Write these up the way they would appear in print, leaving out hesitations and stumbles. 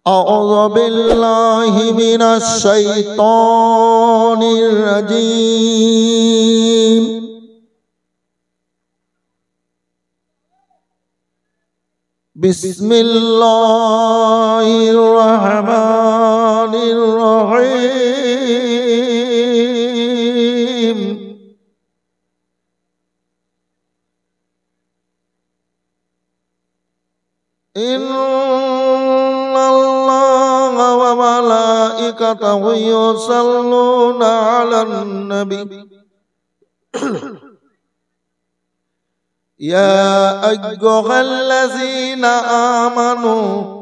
أعوذ بالله من الشيطان الرجيم بسم الله الرحمن الرحيم إن الله وملائكته يصلون على النبي يا أيها الذين آمنوا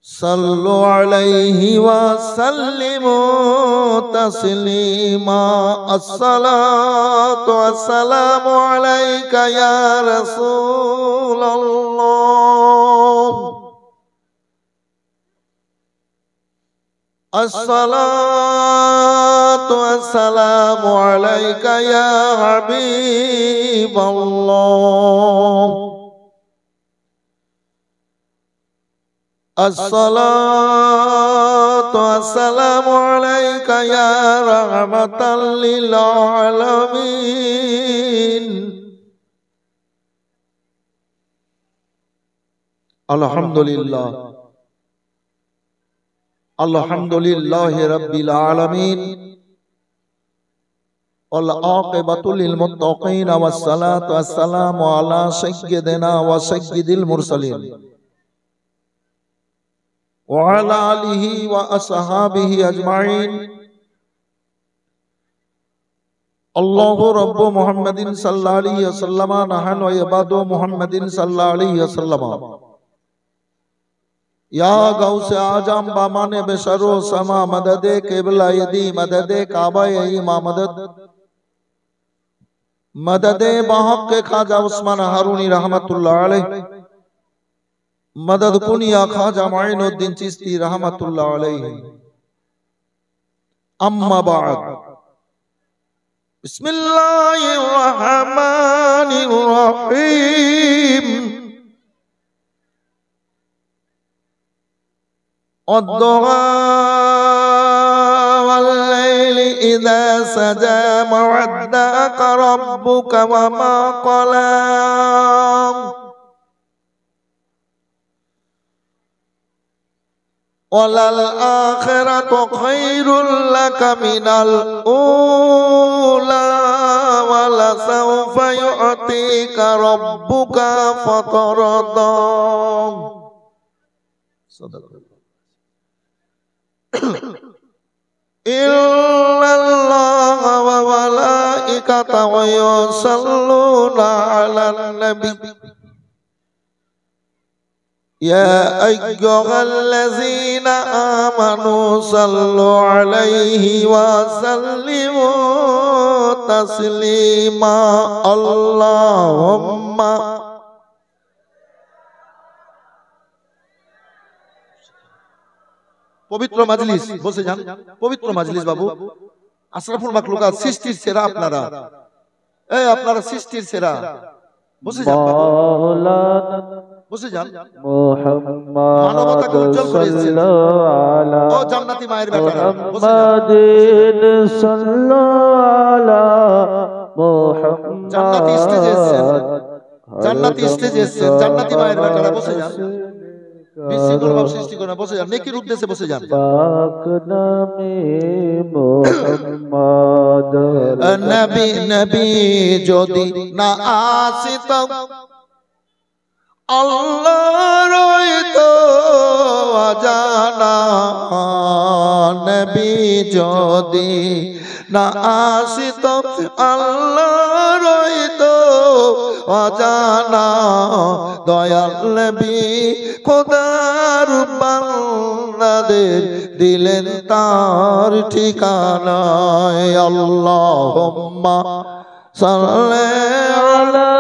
صلوا عليه وسلموا تسليما الصلاة والسلام عليك يا رسول الله الصلاة والسلام عليك يا حبيب الله الصلاة والسلام عليك يا رحمة للعالمين الحمد لله الحمد لله رب العالمين والعاقبة للمتقين والصلاة والسلام على سيدنا وسيد المرسلين وعلى آله وأصحابه أجمعين الله رب محمد صلى الله عليه وسلم نحن وعباد محمد صلى الله عليه وسلم या गौ से आजम बामाने बेशरो समा मददे केबला यदी मददे काबा इमा मदद मददे बाहक के खाजा उस्मान हारूनी रहमतुल्लाह अलैह मदद कुनिया खाजा माइनुद्दीन चिश्ती रहमतुल्लाह अलैह अम्मा बाद बिस्मिल्लाहिर रहमानिर रहीम والضحى والليل إذا سجى ما ودعك ربك وما قلى وللآخرة خير لك من الأولى ولسوف يعطيك ربك فترضى صدق إن الله وملائكته يصلون على النبي يا أيها الذين آمنوا صلوا عليه وسلموا تسليما اللهم পবিত্র মাজলিস বসে যান পবিত্র মাজলিস বাবু আশরাফুল মাখলুকাত সৃষ্টির সেরা আপনারা এই আপনারা সৃষ্টির সেরা বসে যান বসে যান মানবতাকে উজ্জ্বল করেছেন ও জান্নাতি মায়ের বেটারা বসে যান জান্নাতি স্টেজে এসেছেন জান্নাতি স্টেজে এসেছেন জান্নাতি মায়ের বেটারা বসে যান বিশৃঙ্খল ভাব সৃষ্টি করে বসে যান নেকির উদ্দেশ্যে বসে যান পাক নামে মুহাম্মদ নবী নবী যদি না আসিত আল্লাহর হইতো অজানা নবী যদি না আসিত আল্লাহর হইতো অজানা দয়াল নবী খোদার বান্দাদের দিলেন তার ঠিকানায় আল্লাহুম্মা সাল্লি আলা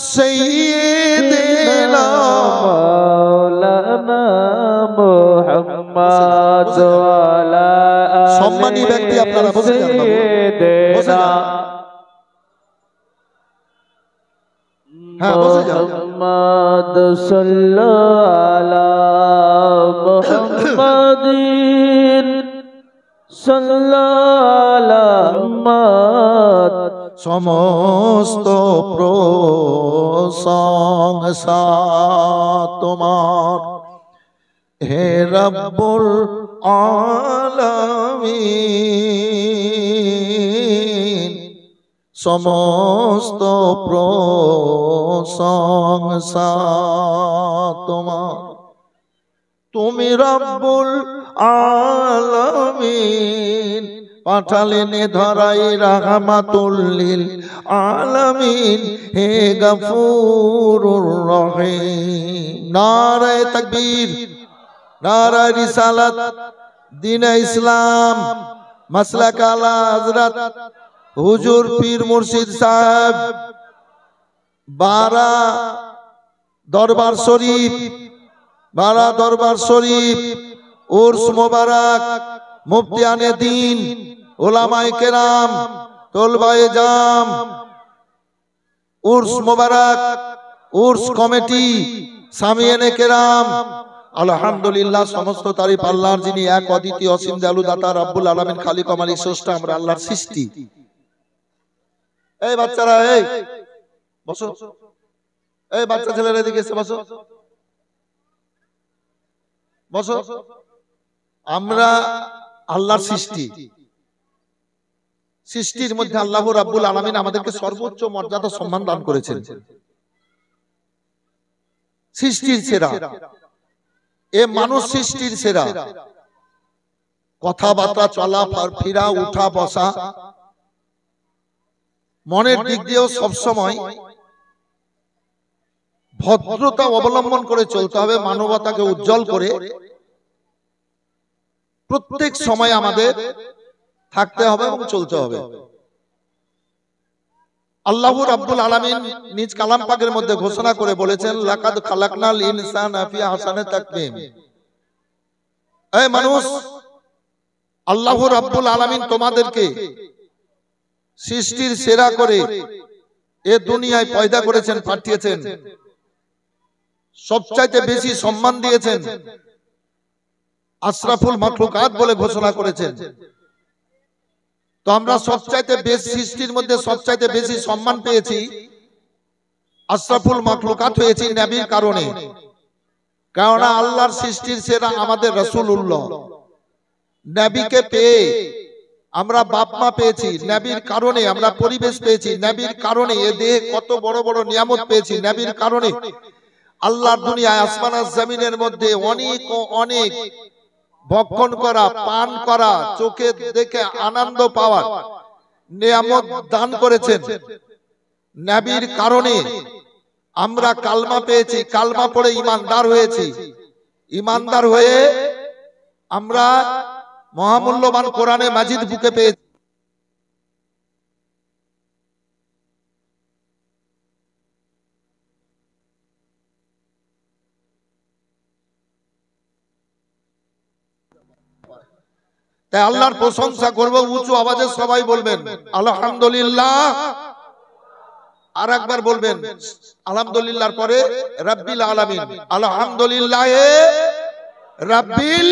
সাইয়্যিদিনা মাওলানা মুহাম্মদ ওয়া আলা সম্মানী ব্যক্তি আপনারা বসে যান বসে যান হ্যাঁ বসে যাও। মুহাম্মদ সাল্লাল্লাহু মুহাম্মাদিন সাল্লাল্লাহু সমস্ত প্রশংসা তোমার হে রব্বুল আলামিন, সমস্ত প্রশংসা তোমার। তুমি রব্বুল আলামিন, পাঠালেন ধরাই রাহমাতুল লিল আলামিন, হে গফুরুর রহিম। নারায়ে তাকবীর, নারায়ে রিসালাত, দ্বীন-এ ইসলাম, মাসলাক আলা হযরত হুজুর পীর মুর্শিদ সাহেব, বারা দরবার শরীফ, বারা দরবার শরীফ, উর্স মোবারক, মুফতিয়ানে দ্বীন, উলামায়ে কেরাম, তলবায়ে জাম, উর্স মোবারক, উর্স কমিটি, সামিয়ানে কেরাম, আলহামদুলিল্লাহ। সমস্ত তারিফ আল্লাহর, যিনি এক অদ্বিতীয় অসীম দয়ালু দাতা রব্বুল আলামিন, খালিক ও মালিক স্রষ্টা। আমরা আল্লাহর সৃষ্টি। এই বাচ্চারা, এই বসো, এই বাচ্চা ছেলেরা এদিকে এসে বসো, বসো। আমরা আল্লাহর সৃষ্টি, সৃষ্টির মধ্যে আল্লাহ রাব্বুল আলামিন আমাদেরকে সর্বোচ্চ মর্যাদা সম্মান দান করেছেন। সৃষ্টির সেরা এ মানুষ, সৃষ্টির সেরা। কথাবার্তা, চলা ফিরা, উঠা বসা, মনের দিক দিয়েও সবসময় ভদ্রতা অবলম্বন করে চলতে হবে, মানবতাকে উজ্জ্বল করে প্রত্যেক সময় আমাদের থাকতে হবে এবং চলতে হবে। আল্লাহ রাব্বুল আলামিন নিজ কালাম পাকের মধ্যে ঘোষণা করে বলেছেন, লাকাদ খালাকনাল ইনসানা ফি আহসানি তাকওয়িম। এই মানুষ, আল্লাহ রাব্বুল আলামিন তোমাদেরকে সৃষ্টির সেরা করে এ দুনিয়ায় পয়দা করেছেন, পাঠিয়েছেন, সবচাইতে বেশি সম্মান দিয়েছেন, আশরাফুল মাখলুকাত বলে ঘোষণা করেছেন। তো আমরা সবচাইতে বেশি, সৃষ্টির মধ্যে সবচাইতে বেশি সম্মান পেয়েছি, আশরাফুল মাখলুকাত হয়েছি নবীর কারণে। কারণ আল্লাহর সৃষ্টির সেরা আমাদের রাসূলুল্লাহ। নবীকে পেয়ে আমরা বাপ মা পেয়েছি, নবীর কারণে আমরা পরিবেশ পেয়েছি, নবীর কারণে এ দেহে কত বড় বড় নিয়ামত পেয়েছি, নবীর কারণে আল্লাহর দুনিয়ায় আসমান আর জমিনের মধ্যে অনেক অনেক ভক্ষণ করা, পান করা, চোখে দেখে আনন্দ পাওয়ার নিয়ামত দান করেছেন। নবীর কারণে আমরা কালমা পেয়েছি, কালমা পড়ে ঈমানদার হয়েছি, ঈমানদার হয়ে আমরা মহামূল্যবান কোরআনে মাজিদ বুকে পেয়েছি। তাই আল্লাহর প্রশংসা করব উঁচু আওয়াজে, সবাই বলবেন আলহামদুলিল্লাহ। আর একবার বলবেন আলহামদুলিল্লাহর পরে রাব্বিল আলামিন, আলহামদুলিল্লাহে রাব্বিল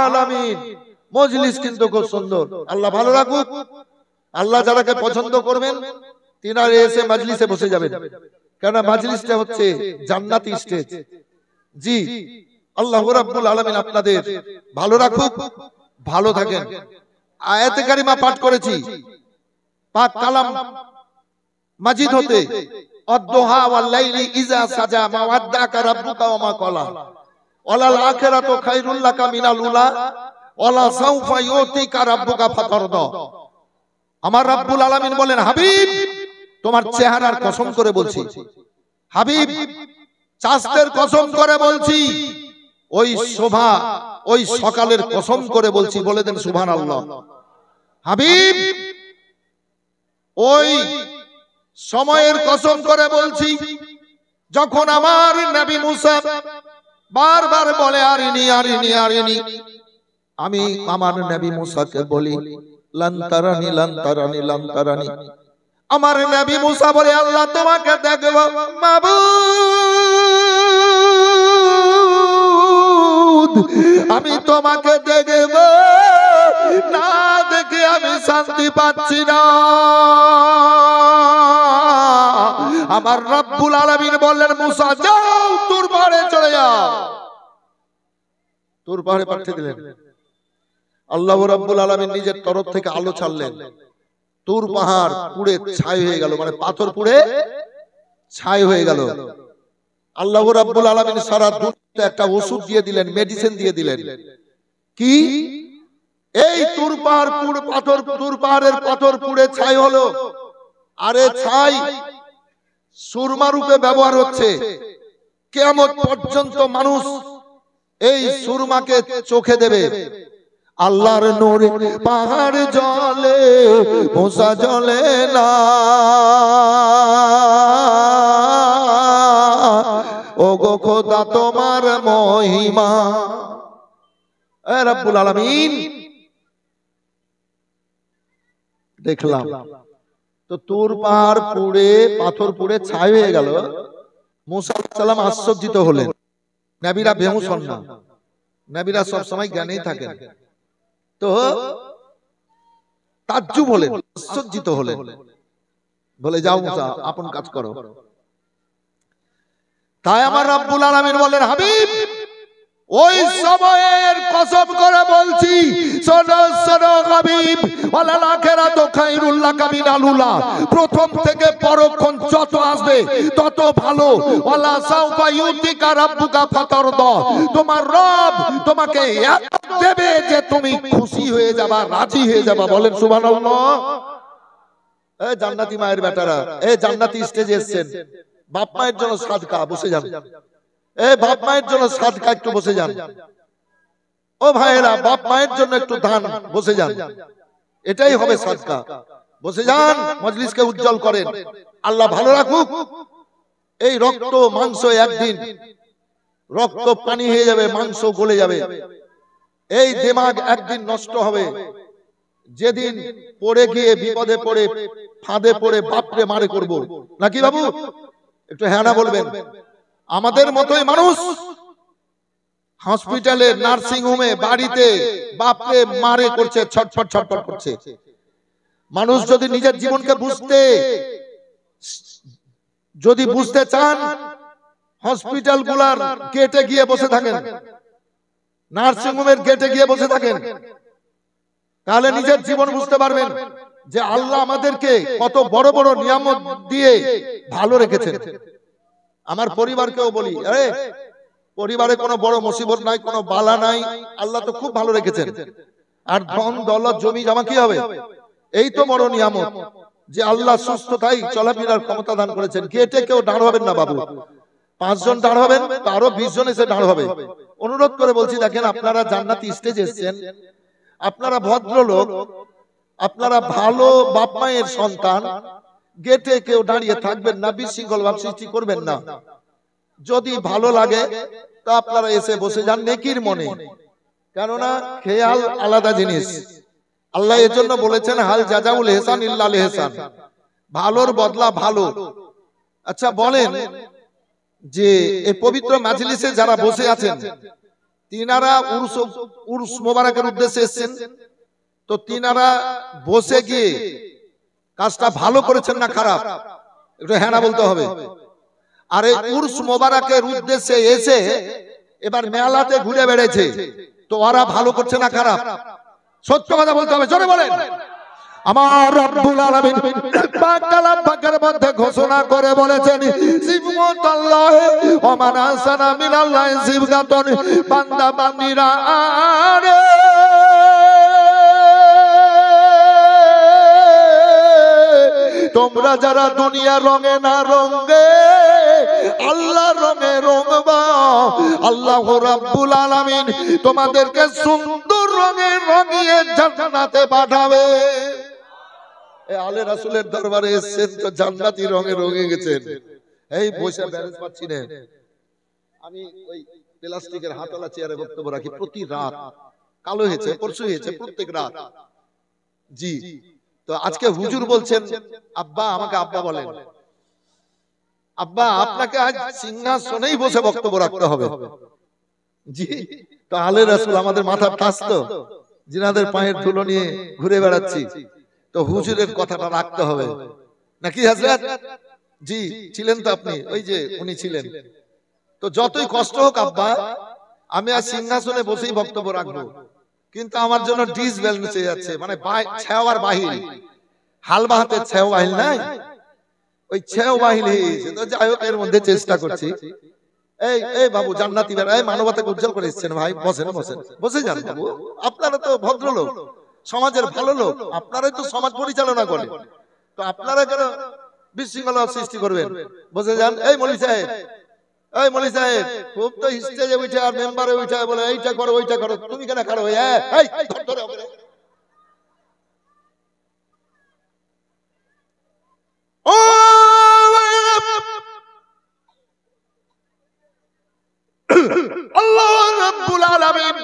আলামিন। মজলিস কিন্তু খুব সুন্দর, আল্লাহ ভালো রাখুক। আল্লাহ যারাকে পছন্দ করবেন তিনারা এসে মজলিসে বসে যাবেন, কারণ মজলিসটা হচ্ছে জান্নাতি স্টেজ। জি, আল্লাহ রাব্বুল আলামিন আপনাদের ভালো রাখুক, ভালো থাকেন। আয়াতে কারিমা পাঠ করেছি পাক কালাম মাজিদ হতে, আদ-দুহা ওয়াল লাইলি ইজা সাজা মা ওয়াদ্দাকা রাব্বুকা ওয়া মা ক্বালা ওয়ালাল আখিরাতু খায়রুল লাকা মিনাল উলা ওয়ালা সাওফা ইউতিকা রাব্বুকা ফাতারদা। আমার রাব্বুল আলামিন বলেন, হাবিব তোমার চেহারার কসম করে বলছি, হাবিব চাঁদের কসম করে বলছি, ওই শোভা, ওই সকালের কসম করে বলছি, বলে দেন সুবহানাল্লাহ। হাবিব ওই সময়ের কসম করে বলছি যখন আমার নবী মুসা বারবার বলে আরিনি আরিনি আরিনি, আমি আমার নবী মুসাকে বলি লান তারানি লান তারানি লান তারানি, আমার নবী মুসা বলে আল্লাহ তোমাকে দেখব মাবুদ, আমি তোমাকে দেখব না দেখে আমি শান্তি পাচ্ছি না। আমার রব্বুল আলামিন বললেন মুসা যাও তুর পাহাড়ে চলে যাও। তুর পাহাড়ে পাঠিয়ে দিলেন। আল্লাহ রাব্বুল আলামিন নিজের তরফ থেকে আলো ছাড়লেন। তুর পাহাড় পুড়ে ছাই হয়ে গেল, মানে পাথর পুড়ে ছাই হয়ে গেল। আল্লাহ রাব্বুল আলামিন সারা দুনিয়াতে একটা ওষুধ দিয়ে দিলেন, মেডিসিন দিয়ে দিলেন। কি? এই তুর পাহাড়ের পাথর পুড়ে ছাই হলো। আরে ছাই সুরমা রূপে ব্যবহার হচ্ছে। কিয়ামত পর্যন্ত মানুষ এই সুরমাকে চোখে দেবে। আল্লাহর নূরে পাহাড় জ্বলে, মুসা জ্বলে না। ও গো খোদা তোমার মহিমা। এ রব্বুল আলামিন দেখলাম তো তুর পাহাড় পুড়ে পাথর পুড়ে ছাই হয়ে গেল। মুসা আলাইহিস সালাম আশ্চর্যিত হলেন। নবীরা বেহুশ হন না, নবীরা সব সময় জ্ঞানেই থাকেন। তো তাজ্জুব হলেন, আশ্চর্যিত হলেন, বলে যাও মুসা আপন কাজ করো। তাই আমার রব্বুল আলামিন বলেন হাবিব ওই সময়ের কসম করে বলছি, শোনো শোনো হাবিব, ওয়ালাল আখিরাতু খায়রুল লাকা মিনাল উলা, প্রথম থেকে পরক্ষণ যত আসবে তত ভালো। ওয়ালা সাউফা ইউতিকা রাব্বুকা ফাতারদা, তোমার রব তোমাকে এত দেবে যে তুমি খুশি হয়ে যাবা, রাজি হয়ে যাবা। বলেন সুবহানাল্লাহ। এই জান্নাতি মায়ের বেটারা, এই জান্নাতি স্টেজে এসেছেন, বাপ মায়ের জন্য সাদকা, বসে যান। এই বাপ মায়ের জন্য সাদকা, একটু বসে যান। ও ভাইয়েরা, বাপ মায়ের জন্য একটু দান, বসে যান। এটাই হবে সাদকা। বসে যান, মজলিসকে উজ্জ্বল করেন। আল্লাহ ভালো রাখুক। এই রক্ত মাংস একদিন রক্ত পানি হয়ে যাবে, মাংস গলে যাবে। এই দিমাগ একদিন নষ্ট হবে। যেদিন পড়ে গিয়ে বিপদে পড়ে ফাঁদে পড়ে বাপরে মারে করব, নাকি বাবু? একটু হ্যাঁ না বলবেন। আমাদের মতোই মানুষ হসপিটালে, নার্সিং হোমে, বাড়িতে বাপরে মারে করছে, ছটফট ছটফট করছে। মানুষ যদি নিজের জীবনকে বুঝতে চান, হসপিটাল গুলার গেটে গিয়ে বসে থাকেন, নার্সিং হোমের গেটে গিয়ে বসে থাকেন, তাহলে নিজের জীবন বুঝতে পারবেন যে আল্লাহ আমাদেরকে কত বড় বড় নিয়ামত দিয়ে ভালো রেখেছেন। আমার পরিবারকেও বলি, আরে পরিবারে কোনো বড় মুসিবত নাই, কোনো বালা নাই, আল্লাহ তো খুব ভালো রেখেছেন। আর ধন দৌলত জমি জমা কি হবে? এই তো বড় নিয়ামত যে আল্লাহ সুস্থতাই চলাফেরার ক্ষমতা দান করেছেন। গেটে কেউ দাঁড় হবেন না বাবু, 5 জন দাঁড় হবেন, আরো 20 জন এসে দাঁড় হবে। অনুরোধ করে বলছি, দেখেন আপনারা জান্নাতি স্টেজে এসেছেন, আপনারা ভদ্রলোক, আপনারা ভালো বাপ মায়ের সন্তান, গেটে কেউ দাঁড়িয়ে থাকবেন না, বিশৃঙ্খল ভাব সৃষ্টি করবেন না। যদি ভালো লাগে তা আপনারা এসে বসে যান নেকির মনে, কেননা খেয়াল আলাদা জিনিস। আল্লাহ এর জন্য বলেছেন হাল জাজাউল ইহসান ইল্লাল ইহসান, ভালোর বদলা ভালো। আচ্ছা বলেন যে এই পবিত্র মাজলিসে যারা বসে আছেন, তিনারা উরস মোবারকের উদ্দেশ্যে এসেছেন, তো তিনারা বসে গিয়ে কাজটা ভালো করেছেন না খারাপ? একটু হ্যাঁ না বলতে হবে। আর এই উরস মোবারকের উদ্দেশ্যে এসে এবার মেলাতে ঘুরে বেড়েছে, তো ওরা ভালো করছে না খারাপ? সত্য কথা বলতে হবে, জোরে বলেন। আমার রব্বুল আলামিন পাক কালাম পাকের মধ্যে ঘোষণা করে বলেছেন, সিবগাতুল্লাহি ওয়া মান আহসানা মিনাল্লাহি সিবগাতুন, বান্দা বান্দীরা আরে তোমরা যারা দুনিয়া রঙে না রঙে আল্লাহ রঙে রঙবা, আল্লাহ রাব্বুল আলামিন তোমাদেরকে সুন্দর রঙে রঙিয়ে জান্নাতে পাঠাবে। আলে রাসূলের দরবারে এসেছেন তো জান্নাতি রঙে রঙে গেছেন। এই বসে ব্যালেন্স পাচ্ছি না, আমি ওই প্লাস্টিকের হাতওয়ালা চেয়ারে বক্তব্য রাখি প্রতি রাত। কালো হয়েছে, পরশু হয়েছে, প্রত্যেক রাত। জি, তো আজকে হুজুর বলছেন আব্বা, আমাকে আব্বা বলেন, আব্বা আপনাকে আজ সিংহাসনেই বসে বক্তব্য রাখতে হবে। জি, তো আলে রাসূল আমাদের মাথার তাজ তো, জিনাদের পায়ের ধুলো নিয়ে ঘুরে বেড়াচ্ছি, তো হুজুরের কথাটা রাখতে হবে নাকি হযরত? জি ছিলেন তো আপনি, ওই যে উনি ছিলেন। তো যতই কষ্ট হোক আব্বা, আমি আজ সিংহাসনে বসেই বক্তব্য রাখবো, কিন্তু আমার জন্য ডিসব্যালেন্স হয়ে যাচ্ছে, মানে ছেওয়ার বাহির, হালবা হাতের ছেও বাহিল নাই, ওই ছেও বাহিল হয়েছে। তো যাই হোক, এর মধ্যে চেষ্টা করছি। এই এই বাবু জান্নাতি বেড়া, এই মানবতাকে উজ্জ্বল করে এসেছেন ভাই, বসেন বসেন, বসে যান বাবু। আপনারা তো ভদ্রলোক, সমাজের ভালো লোক, আপনারাই তো সমাজ পরিচালনা করেন, তো আপনারা কেন বিশৃঙ্খলা সৃষ্টি করবেন? বসে যান। এই মৌলভী সাহেব, এই মৌলভী সাহেব, খুব তো স্টেজে উঠে আর মেম্বারে উঠে বলে এইটা করো ওইটা করো, তুমি কেন খাড়ো হয়ে? এই ধরে হবে ও আল্লাহ রাব্বুল আলামিন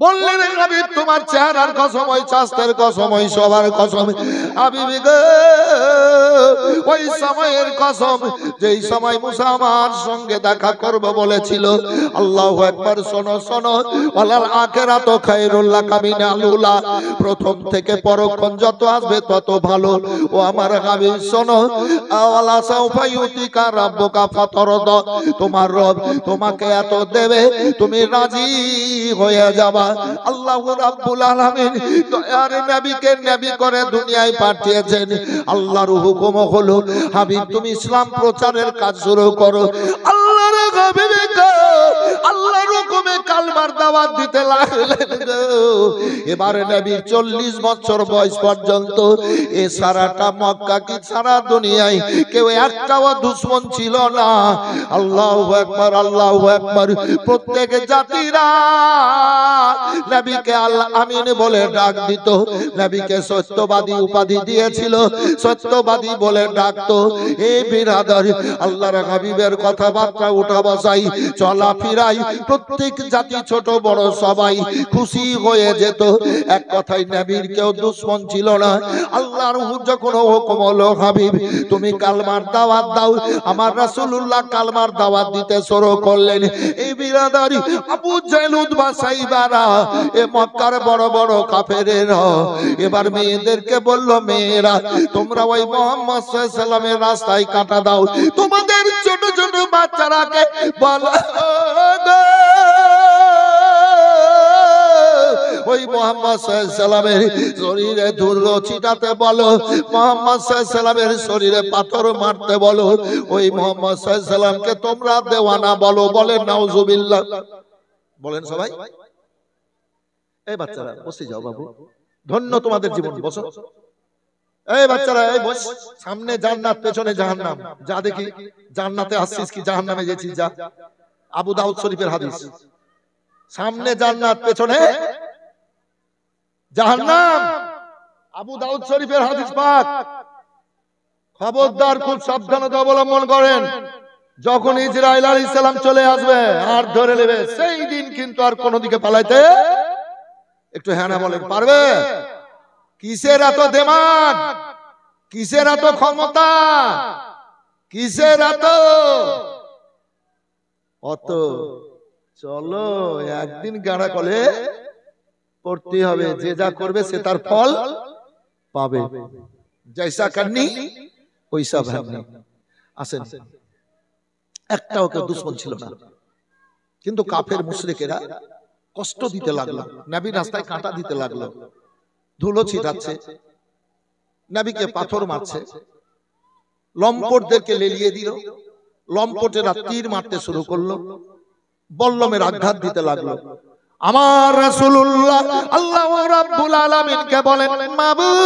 বললেন, নবী তোমার চেহারার কসম, ওই চাস্তের কসম, ওই সবার কসম, হাবিবি গো ওই সময়ের কসম যেই সময় মুসা আমার সঙ্গে দেখা করবে বলেছিল। আল্লাহু আকবার। শোনো শোনো, ওয়ালাল আখিরাতু খায়রুল লাকা মিনাল উলা, প্রথম থেকে পরক্ষণ যত আসবে তত ভালো। ও আমার হাবিব শোনো, আওয়ালা সাউফা ইউতিকা রাব্বুকা ফাতারদা, তোমার রব তোমাকে এত দেবে তুমি রাজি হয়ে যাবা। আল্লাহু রাব্বুল আলামিন দয়ার নবীকে নবী করে দুনিয়ায় পাঠিয়েছেন। আল্লাহর হুকুম হলো, হাবিব তুমি ইসলাম প্রচারের কাজ শুরু করো। আল্লাহর হাবিবকে আল্লাহর হুকুমে কালমার দাওয়াত দিতে লাগলেন। এবারে নবীর 40 বছর বয়স পর্যন্ত এ সারাটা মক্কা কি সারা দুনিয়ায় কেউ একটাও দুশমন ছিল না। আল্লাহু আকবার, আল্লাহু আকবার। প্রত্যেক জাতিরা নবীকে আল আমিন বলে ডাক দিত, নবীকে সত্যবাদী উপাধি দিয়েছিল, সত্যবাদী বলে ডাকতো। এই বিরাদর, আল্লাহর হাবিবের কথাবার্তা উঠা বসাই চলা ফিরাই প্রত্যেক জাতি ছোট বড় সবাই খুশি হয়ে যেত। এক কথায় নবীর কেউ দুশমন ছিল না। আল্লাহর যখন হুকুম হলো, হাবিব তুমি কালমার দাওয়াত দাও, আমার রাসূলুল্লাহ কালমার দাওয়াত দিতে শুরু করলেন। এই বিরাদারি আবু জাহল উতবা সাইবারা, এ মক্কার বড় বড় কাফেরেরা এবার মেয়েদেরকে বলল, মেয়েরা তোমরা ওই মুহাম্মদ সাল্লাল্লাহু আলাইহি ওয়াসাল্লামের রাস্তায় কাঁটা দাও, তোমাদের ছোট ছোট বাচ্চারাকে বলো ওই মুহাম্মদ সাল্লাল্লাহু আলাইহি ওয়াসাল্লামের শরীরে ধুলো ছিটাতে বলো, মুহাম্মদ সাল্লাল্লাহু আলাইহি ওয়াসাল্লামের শরীরে পাথর মারতে বলো, ওই মুহাম্মদ সাল্লাল্লাহু আলাইহি ওয়াসাল্লামকে তোমরা দেওয়ানা বলো। বলেন নাউজুবিল্লাহ। বলেন সবাই। এই বাচ্চারা বসে যাও বাবু, ধন্য তোমাদের জীবন, বসো। এই বাচ্চারা এই বস, সামনে জান্নাত পেছনে জাহান্নাম, যা দেখি জান্নাতে আসছিস কি জাহান্নামে গেছিস যা। আবু দাউদ শরীফের হাদিস, সামনে জান্নাত পেছনে জাহান্নাম। আবু দাউদ শরীফের হাদিস পাক। খবরদার, খুব সাবধানতা অবলম্বন করেন। যখন ইসরাঈল আলাইহিস সালাম চলে আসবে আর ধরে নেবে, সেই দিন কিন্তু আর কোন দিকে পালাইতে, একটু হ্যাঁ না বলেন, পারবে? কিসের এত দিমাগ, কিসের এত ক্ষমতা, কিসের এত অত? চলো একদিন গাড়া কলে পড়তে হবে, যে যা করবে সে তার ফল পাবে। জৈসা করনি ওইসা ভাবনি। আসেন, একটাও কেউ দুশমন ছিল না, কিন্তু কাফের মুশরিকেরা কষ্ট দিতে লাগলো, নবীর রাস্তায় কাঁটা দিতে লাগলো, ধুলো ছিটাচ্ছে, নবীকে পাথর মারছে, লম্পটদেরকে লেলিয়ে দিল, লম্পটেরা তীর মারতে শুরু করলো, বল্লমের আঘাত দিতে লাগলো। আমার রাসূলুল্লাহ আল্লাহ রাব্বুল আলামিনকে বলেন, মাবুদ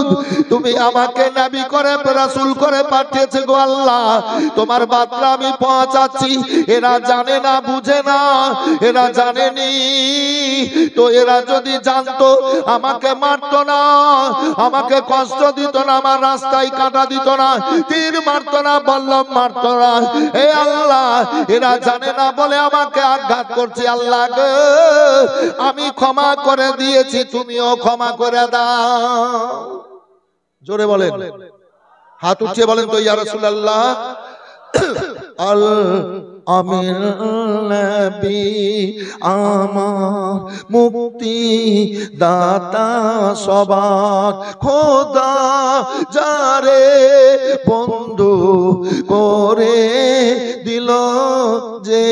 মাবুদ, তুমি আমাকে নবী করে রাসূল করে পাঠিয়েছে গো আল্লাহ, তোমার বার্তা আমি পৌঁছাচ্ছি। এরা জানে না, বুঝে না, এরা জানেনি তো। এরা যদি জানতো আমাকে মারতো না, আমাকে কষ্ট দিত না, আমার রাস্তায় কাটা দিত না, তীর মারতো না, বল্লম মারতো না। হে আল্লাহ, এরা জানে না বলে আমাকে আঘাত করছে। আল্লাহ গো, আমি ক্ষমা করে দিয়েছি, তুমিও ক্ষমা করে দাও। জোরে বলেন, হাত উঠিয়ে বলেন তো ইয়া রাসূলুল্লাহ। আল আমির নবী আমার মুক্তি দাতা সবার খোদা, যারে বন্ধু করে দিল যে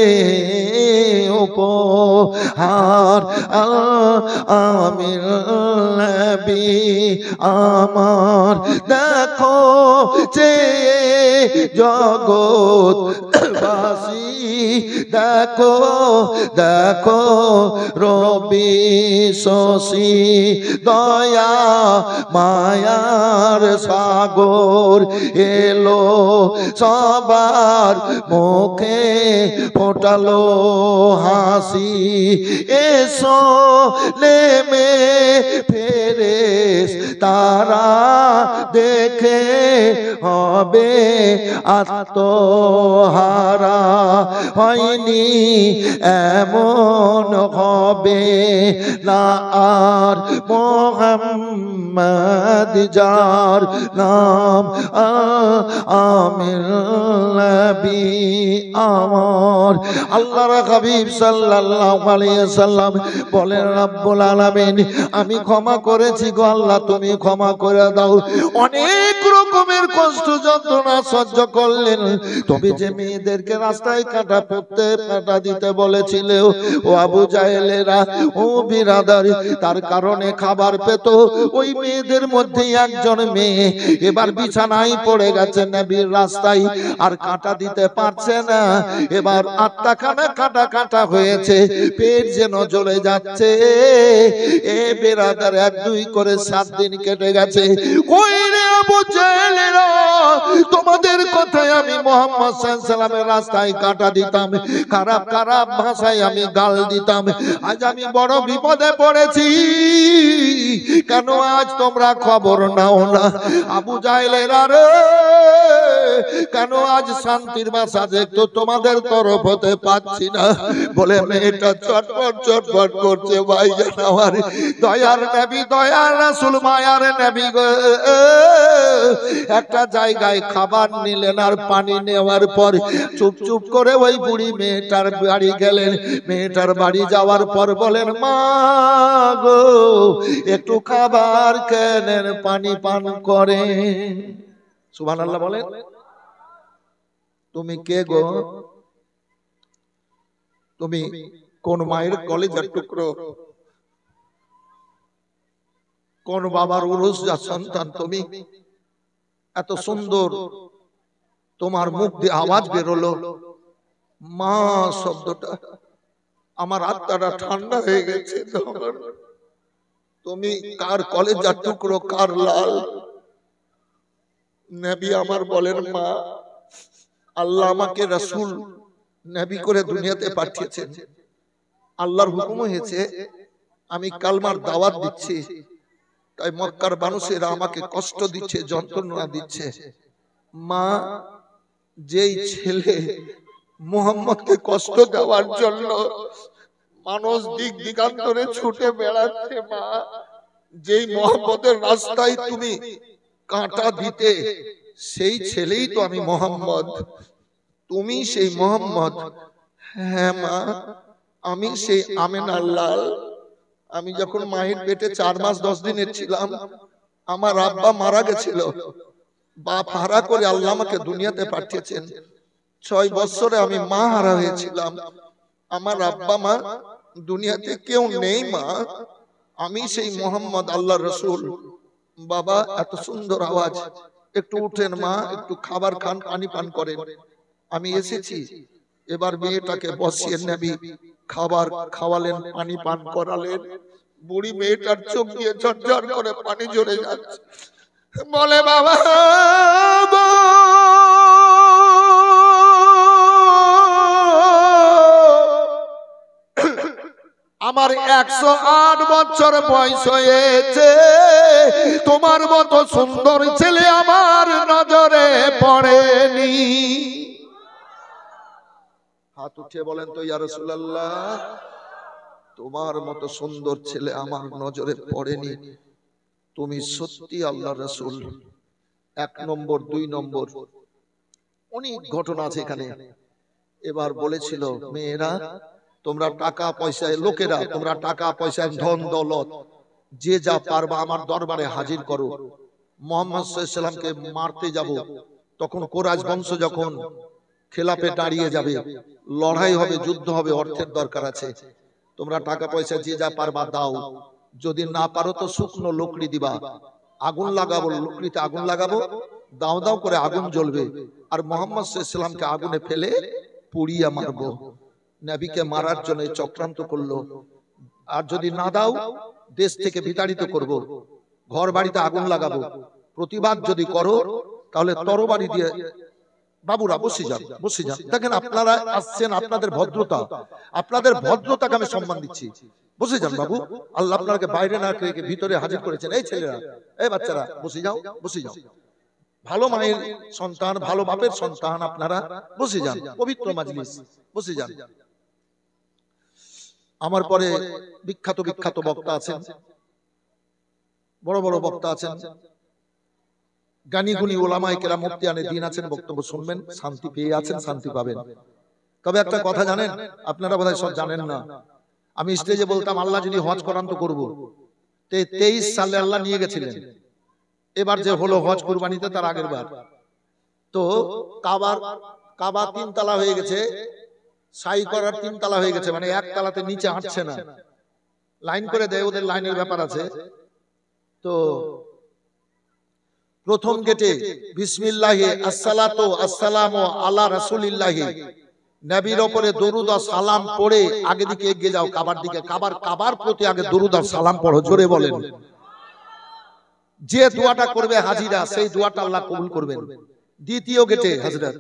উপহার। আমির নবী আমার দেখো যে জগৎ বাসী, দেখো দেখো রবি শশী, দয়া মায়ার সাগর এলো সবার মুখে, ফোটালো হাসি। এসো নেমে ফেরেশতারা দেখে হবে আত্মহারা, হয়নি এমন হবে না আর। মুহাম্মদ যার নাম আমির নবী আমার। আল্লাহর হাবিব সাল্লাল্লাহু আলাইহি ওয়াসাল্লাম বলেন, রব্বুল আলামিন আমি ক্ষমা করেছি গো আল্লাহ, তুমি ক্ষমা করে দাও। অনেক রকমের কষ্ট যন্ত্রণা সহ্য করলেন। তুমি যে মেয়েদেরকে রাস্তায় কাটা পড়তে কাটা দিতে বলেছিলে ও আবু জাহেলেরা, ও বিরাদার, তার কারণে খাবার পেত। ওই মেয়েদের মধ্যে একজন মেয়ে এবার বিছানায় পড়ে গেছে নবীর রাস্তায়, আর কাটা দিতে পারছে না। এবার আত্মাখানা কাটা কাটা হয়েছে, পেট যেন জ্বলে যাচ্ছে। এ বিরাদার, 1-2 করে 7 দিন কেটে গেছে। কই রে আবু জাহেলেরা, তোমাদের কথায় আমি মুহাম্মদ সাল্লাল্লাহু আলাইহি ওয়াসাল্লামের রাস্তায় কাটা দিতাম, খারাপ খারাপ ভাষায় আমি গাল দিতাম। আজ আমি বড় বিপদে পড়েছি, কেন আজ তোমরা খবর নাও না? আবু জাহেলেরা রে, কেন আজ শান্তির বাসা দেখতো তোমাদের তরফ হতে পাচ্ছি না? বলে মেয়েটা চটপট চটপট করছে। ভাইজান আমার, দয়ার নবী, দয়ার রাসূল, মায়ার নবী গো, একটা জায়গায় খাবার নিলেন, আর পানি নেওয়ার পর চুপ চুপ করে ওই বুড়ি মেয়েটার বাড়ি গেলেন। মেয়েটার বাড়ি যাওয়ার পর বলেন, মা গো, একটু খাবার কেনেন, পানি পান করে। সুবহানাল্লাহ বলেন। তুমি কে গো? তুমি কোন মায়ের কলেজের টুকরো, কোন বাবার উরুস যা সন্তান? তুমি এত সুন্দর, তোমার মুখ দিয়ে আওয়াজ বেরোলো মা শব্দটা, আমার আত্মাটা ঠান্ডা হয়ে গেছে। তুমি কার কলেজের টুকরো, কার লাল? নবী আমার বলেন, মা, আল্লাহ আমাকে রাসূল নবী করে দুনিয়াতে পাঠিয়েছেন। আল্লাহর হুকুম হয়েছে আমি কালমার দাওয়াত দিচ্ছি, তাই মক্কার মানুষেরা আমাকে কষ্ট দিচ্ছে, যন্ত্রণা দিচ্ছে। মা, যেই ছেলে মুহাম্মদকে কষ্ট দেওয়ার জন্য মানুষ দিক দিগান্তরে ছুটে বেড়াচ্ছে, মা, যেই মুহাম্মদের রাস্তায় তুমি কাঁটা দিতে, সেই ছেলেই তো আমি মুহাম্মদ। তুমি সেই মুহাম্মদ? হ্যাঁ মা, আমি সেই আমেনার লাল। আমি যখন মায়ের পেটে 4 মাস 10 দিনের ছিলাম, আমার আব্বা মারা গেছিল। বাপ হারা করে আল্লাহ আমাকে দুনিয়াতে পাঠিয়েছেন। 6 বছরে আমি মা হারা হয়েছিলাম। আমার আব্বা মা দুনিয়াতে কেউ নেই মা। আমি সেই মোহাম্মদ আল্লাহর রাসূল। বাবা, এত সুন্দর আওয়াজ, একটু উঠেন মা, একটু খাবার খান, পানি পান করেন। আমি এসেছি। এবার মেয়েটাকে বসিয়ে নবী খাবার খাওয়ালেন, পানি পান করালেন। বুড়ি মেয়েটার চোখ দিয়ে ঝরঝর করে পানি ঝরে যাচ্ছে। বলে বাবা গো, আমার 108 বছর বয়স হয়েছে, তোমার মতো সুন্দর ছেলে আমার নজরে পড়েনি। হাত উঠিয়ে বলেন তো ইয়া রাসূলুল্লাহ, তোমার মতো সুন্দর ছেলে আমার নজরে পড়েনি। তুমি সত্যি আল্লাহর রাসূল। 1 নম্বর। 2 নম্বর, অনেক ঘটনা আছে এখানে। এবার বলেছিল, মেয়েরা তোমরা টাকা পয়সায়, লোকেরা তোমরা টাকা পয়সায়, ধন দৌলত যে যা পারবা আমার দরবারে হাজির করো। মুহাম্মদ সাল্লাল্লাহু আলাইহি সাল্লামকে মারতে যাব, তখন কোরাইশ বংশ যখন খেলাফে দাঁড়িয়ে যাবে, লড়াই হবে, যুদ্ধ হবে, অর্থের দরকার আছে, তোমরা টাকা পয়সা যে যা পারবা দাও। যদি না পারো তো শুকনো লকড়ি দিবা, আগুন লাগাবো, লকড়িতে আগুন লাগাবো, দাও দাও করে আগুন জ্বলবে, আর মুহাম্মদ সাল্লাল্লাহু আলাইহি সাল্লামকে আগুনে ফেলে পুড়িয়ে মারবো। নবীকে মারার জন্য চক্রান্ত করলো। আর যদি না দাও দেশ থেকে বিতাড়িত করব, ঘর বাড়িতে আগুন লাগাবো। প্রতিবাদ যদি করো তাহলে তরবারি দিয়ে। বাবুরা বসে যান, বসে যান। দেখেন আপনারা আসছেন, আপনাদের ভদ্রতা, আপনাদের ভদ্রতাকে আমি সম্মান দিচ্ছি। বসে যান বাবু, আল্লাহ আপনাকে বাইরে না রেখে ভিতরে হাজির করেছেন। এই ছেলেরা, এই বাচ্চারা বসে যাও, বসে যাও। ভালো মায়ের সন্তান, ভালো বাপের সন্তান আপনারা, বসে যান। পবিত্র মাজলিস, বসে যান। আমার পরে বিখ্যাত বিখ্যাত বক্তা আছেন, বড় বড় বক্তা আছেন, জ্ঞানী গুণী ওলামায়ে কেরাম, মুফতিয়ানে দ্বীন আছেন, বক্তব্য শুনবেন, শান্তি পেয়ে আছেন, শান্তি পাবেন। তবে একটা কথা জানেন, আপনারা বোধহয় সব জানেন না, আমি স্টেজে বলতাম আল্লাহ যদি হজ করান তো করব। 23 সালে আল্লাহ নিয়ে গেছিলেন। এবার যে হলো হজ কুরবানিতে, তার আগের বার তো কাবা 3 তলা হয়ে গেছে, সাই করার 3 তলা হয়ে গেছে, মানে 1 তলাতে নিচে হাঁটছে না, লাইন করে দেয়, ওদের লাইনের ব্যাপার আছে। তো প্রথম গেটে বিসমিল্লাহি আসসালাতু আসসালামু আলা রাসূলিল্লাহি, নবীর উপরে দরুদ আর সালাম পড়ে আগে দিকে এগিয়ে যাও কাবার দিকে। কাবার প্রতি আগে দরুদ আর সালাম পড়ো, জোরে বলেন। যে দোয়াটা করবে হাজিরা, সেই দোয়াটা আল্লাহ কবুল করবেন। দ্বিতীয় গেটে হযরত,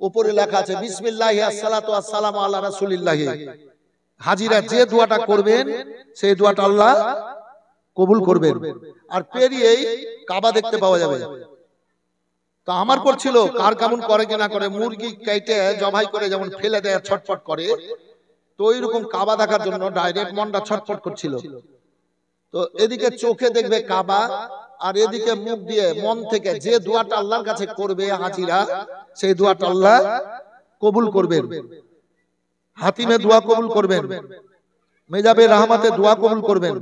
উপরে লেখা আছে বিসমিল্লাহি আসসালাতু আসসালামু আলা রাসূলিল্লাহি, হাজিরা যে দোয়াটা করবেন সেই দোয়াটা আল্লাহ কবুল করবেন। আর পেরিয়েই কাবা দেখতে পাওয়া যাবে। তা আমার করছিল, কার কেমন করে কি না করে, মুরগি কেটে জবাই করে যেমন ফেলে দেয় ছটফট করে, তো ওইরকম কাবা দেখার জন্য ডাইরেক্ট মনটা ছটফট করছিল। তো এদিকে চোখে দেখবে কাবা, আর এদিকে মুখ দিয়ে মন থেকে যে দোয়াটা আল্লাহর কাছে করবে হাজিরা, সেই দোয়াটা আল্লাহ কবুল করবেন। হাতিমে দোয়া কবুল করবেন, মেজাবে রহমতে দোয়া কবুল করবেন,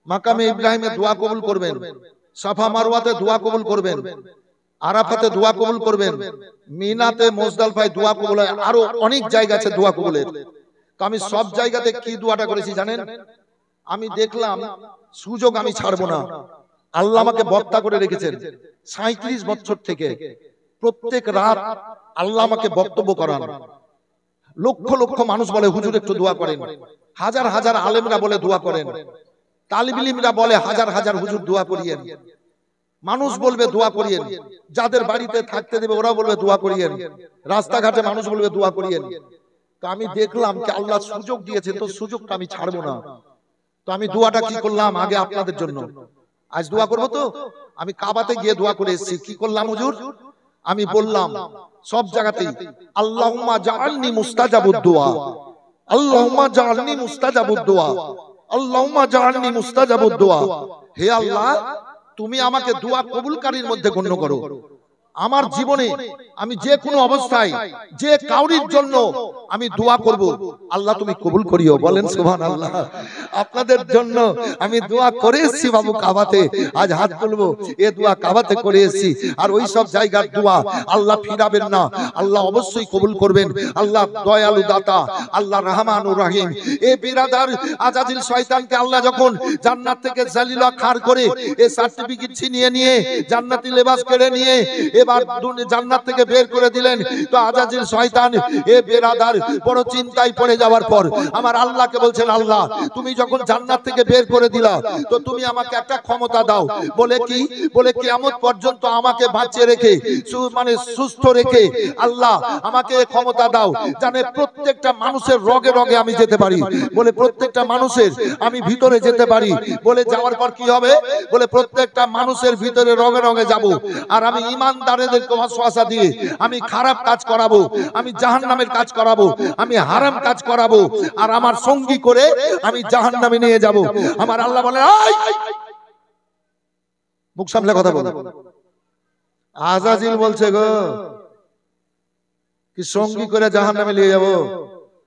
মাকামে ইব্রাহিমে দোয়া কবুল করবেন, সাফা মারওয়াতে দোয়া কবুল করবেন, আরাফাতে দোয়া কবুল করবেন, মিনাতে মুজদালিফায় দোয়া কবুল হয়, আরো অনেক জায়গা আছে দোয়া কবুলের। তো আমি সব জায়গাতে কি দোয়াটা করেছি জানেন? আমি দেখলাম সুযোগ আমি ছাড়বো না। আল্লাহ আমাকে বক্তা করে রেখেছেন 37 বছর থেকে। প্রত্যেক রাত আল্লাহ আমাকে বক্তব্য করান। লক্ষ লক্ষ মানুষ বলে হুজুর একটু দোয়া করেন, হাজার হাজার আলেমরা বলে দোয়া করেন, তালিব ইলমরা বলে হাজার হাজার হুজুর দোয়া করিয়েন। মানুষ বলবে দোয়া করিয়েন, যাদের বাড়িতে থাকতে দেবে ওরা বলবে দোয়া করিয়েন, রাস্তাঘাটে মানুষ বলবে দোয়া করিয়েন। তো আমি দেখলাম কি আল্লাহ সুযোগ দিয়েছেন, তো সুযোগটা আমি ছাড়বো না। তো আমি দোয়াটা কি করলাম, আগে আপনাদের জন্য আজ দোয়া করবো। তো আমি কাবাতে গিয়ে দোয়া করে এসেছি। কি করলাম হুজুর? আমি বললাম সব জায়গাতেই আল্লাহুম্মা জাআলনি মুস্তাজাবুদ দুআ, আল্লাহুম্মা জাআলনি মুস্তাজাবুদ দুআ, আল্লাহুম্মা জাআলনি মুস্তাজাবুদ দুআ। হে আল্লাহ, তুমি আমাকে দোয়া কবুলকারীর মধ্যে গণ্য করো। আমার জীবনে আমি যে কোনো অবস্থায় যে কাউরির জন্য আমি দোয়া করব, আল্লাহ তুমি কবুল করিও। বলেন সুবহানাল্লাহ। আপনাদের জন্য আমি দোয়া করে এসেছি বাবু কাবাতে, আজ হাত তুলবো, এ দোয়া কাবাতে করে এসেছি। আর ওই সব জায়গার দোয়া আল্লাহ ফিরাবেন না, আল্লাহ অবশ্যই কবুল করবেন। আল্লাহ দয়ালু দাতা, আল্লাহ রহমানুর রহিম। এ বিরাদার আজাজিল শয়তানকে আল্লাহ যখন জান্নাত থেকে জালিলা খার করে এ সার্টিফিকেট ছিনিয়ে নিয়ে জান্নাতি লেবাস কেড়ে নিয়ে এবার জান্নাত থেকে বের করে দিলেন, তো আজাজিল শয়তান এ বেরাদার বড় চিন্তায় পড়ে যাওয়ার পর আমার আল্লাহকে বলছেন, আল্লাহ তুমি যখন জান্নাত থেকে বের করে দিলা, তো তুমি আমাকে একটা ক্ষমতা দাও। বলে কি? বলে কিয়ামত পর্যন্ত আমাকে বাঁচিয়ে রেখে, মানে সুস্থ রেখে আল্লাহ আমাকে ক্ষমতা দাও, জানে প্রত্যেকটা মানুষের রগে রগে আমি যেতে পারি। বলে প্রত্যেকটা মানুষের আমি ভিতরে যেতে পারি। বলে যাওয়ার পর কি হবে? বলে প্রত্যেকটা মানুষের ভিতরে রগে রগে যাব, আর আমি ইমানদারদেরকে ওয়াসওয়াসা দিয়ে আমি খারাপ কাজ করাবো, আমি জাহান্নামের কাজ করাবো, আমি হারাম কাজ করাবো, আর আমার সঙ্গী করে আমি জাহান্নামে নিয়ে যাব। আমার আল্লাহ বলে, মুখ সামলে কথা বলো। আজাজিল বলছে গো, কি সঙ্গী করে জাহান্নামে নিয়ে যাব?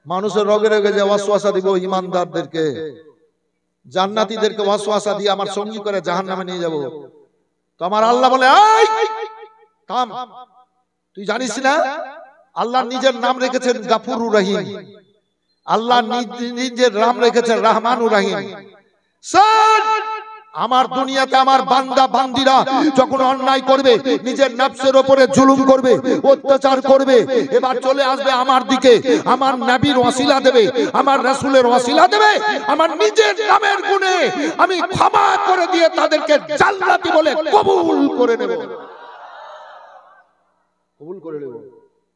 মানুষের রগে রগে যে ওয়াসওয়াসা দিব ইমানদারদেরকে, জান্নাতীদেরকে ওয়াসওয়াসা দিয়ে আমার সঙ্গী করে জাহান্নামে নিয়ে যাব। তো আমার আল্লাহ বলে, থাম, তুই জানিস না আল্লাহ নিজের নাম রেখেছেন গাফুরুর রহিম, আল্লাহ নিজের নাম রেখেছেন রহমানুর রহিম। আমার দুনিয়াতে আমার বান্দা বান্দিরা যখন অন্যায় করবে, নিজের নফসের উপরে জুলুম করবে, অত্যাচার করবে, এবার চলে আসবে আমার দিকে, আমার নবীর ওয়াসিলা দেবে, আমার রাসূলের ওয়াসিলা দেবে, আমার নিজের নামের গুণে আমি ক্ষমা করে দিয়ে তাদেরকে জান্নাতি বলে কবুল করে নেব, কবুল করে নেব।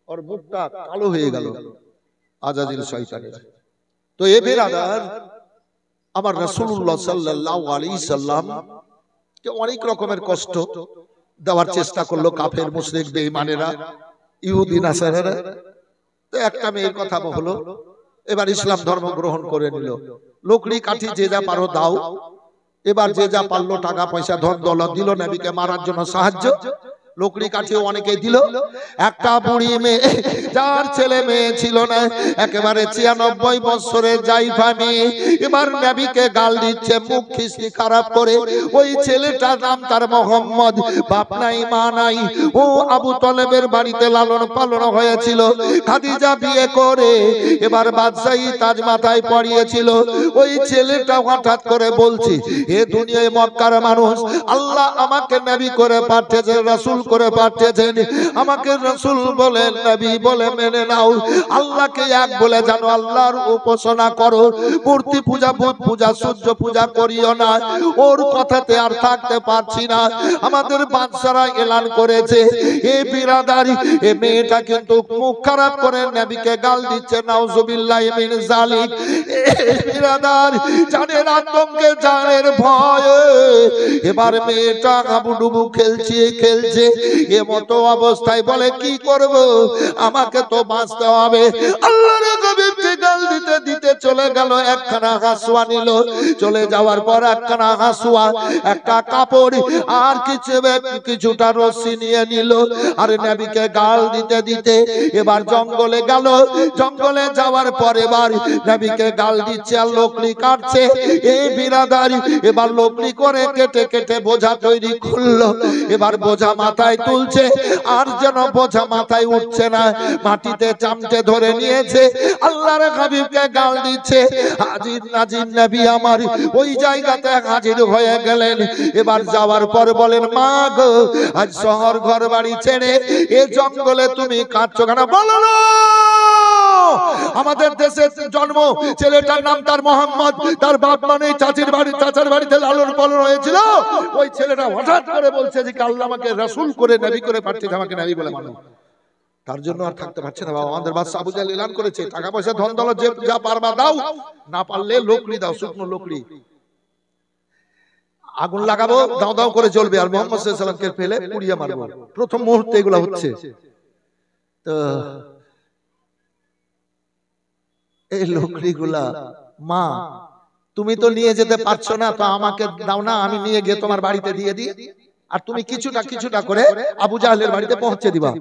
ওর মুখটা কালো হয়ে গেল আজাজিল শয়তানের। তো এ বেরাদার, আমার রাসূলুল্লাহ সাল্লাল্লাহু আলাইহি সাল্লাম কে অনেক রকমের কষ্ট দেওয়ার চেষ্টা করলো কাফের মুশরিক বেঈমানেরা, ইহুদি নাসারারা। তো একটা মেয়ের কথা হলো, এবার ইসলাম ধর্ম গ্রহণ করে নিল। লকড়ি কাঠি যে যা পারো দাও, এবার যে যা পারলো টাকা পয়সা ধন দৌলত দিল নবীকে মারার জন্য সাহায্য। লকড়ি কাঠিও অনেকে দিল। একটা বুড়ি মেয়ে, যার ছেলে মেয়ে ছিল না, একেবারে ৯৬ বছরের জাইফা মেয়ে, এবার নবীকে গাল দিচ্ছে মুখ খিস্তি খারাপ করে। ওই ছেলেটার নাম তার মোহাম্মদ, বাপ নাই মা নাই, ও আবু তলেবের বাড়িতে লালন পালন হয়েছিল। খাদিজা বিয়ে করে এবার বাদশাহী তাজ মাথায় পরিয়েছিল। ওই ছেলেটা হঠাৎ করে বলছি, এ দুনিয়ায় মক্কার মানুষ, আল্লাহ আমাকে নবী করে পাঠিয়েছে, রাসূল করে পাঠিয়েছেন, আমাকে রাসূল বলে নবী বলে মেনে নাও, আল্লাহকে এক বলে জানো, আল্লাহর উপাসনা করো, মূর্তি পূজা বুত পূজা সূর্য পূজা করিও না। ওর কথাতে আর থাকতে পারছি না। আমাদের বাদশারা এলান করেছে, এ বিরাদারি, এ মেয়েটা কিন্তু মুখ খারাপ করে নবীকে গাল দিচ্ছে, নাউজুবিল্লাহি মিন যালিক। বিরাদার, জানের আতঙ্কে, জানের ভয়ে এবার মেয়েটা হাবুডুবু খেলছে খেলছে। এমতো অবস্থায় বলে, কি করব, আমাকে তো বাঁচতে হবে। আল্লাহর হাবিবকে গাল দিতে দিতে চলে গেল, একখানা হাসুয়া নিল। চলে যাওয়ার পর একখানা হাসুয়া, একটা কাপড় আর কিছুটা রশি নিয়ে নিল, আর নবীকে গাল দিতে দিতে এবার জঙ্গলে গেল। জঙ্গলে যাওয়ার পর এবার নবীকে গাল দিচ্ছে আর লকড়ি কাটছে। এই বিরাদারি, এবার লকড়ি করে কেটে কেটে বোঝা তৈরি করলো। এবার বোঝা মাথায় তুলছে, আর যেন বোঝা মাথায় উঠছে না, মাটিতে চামচে ধরে নিয়েছে। আল্লাহর হাবিবকে গাল দিচ্ছে। হাজির নাজির নবী আমার ওই জায়গাতে হাজির হয়ে গেলেন। এবার যাওয়ার পর বলেন, মা গো, আজ শহর ঘর বাড়ি ছেড়ে এ জঙ্গলে তুমি কাঁদছো কেন? বলো না, আমাদের দেশে জন্ম, ছেলেটার নাম তার মোহাম্মদ, তার বাপ মানে চাচির বাড়ি, চাচার বাড়িতে লালন পালন হয়েছিল। ওই ছেলেটা হঠাৎ করে বলছে যে আল্লাহ আমাকে রাসূল করে নবী করে পাঠিয়েছে, আমাকে নবী বলে মানো। তার জন্য আর থাকতে পারছে না বাবা। আমাদের বাদশা আবু জাহেল এলান করেছে, টাকা পয়সা ধন দৌলত যে যা পারবা দাও, না পারলে লকড়ি দাও, শুকনো লকড়ি। আগুন লাগাবো, দাও দাও করে জ্বলবে, আর মুহাম্মদ সাল্লাল্লাহু আলাইহি ওয়াসাল্লামকে ফেলে পুড়িয়ে মারবো। প্রথম মুহূর্তে এগুলো হচ্ছে। তো এই লকড়িগুলা, মা তুমি তো নিয়ে যেতে পারছো না, তো আমাকে দাও না, আমি নিয়ে গিয়ে তোমার বাড়িতে দিয়ে দিই, আর তুমি কিছুটা কিছুটা করে আবু জাহেলের বাড়িতে পৌঁছে দিবা।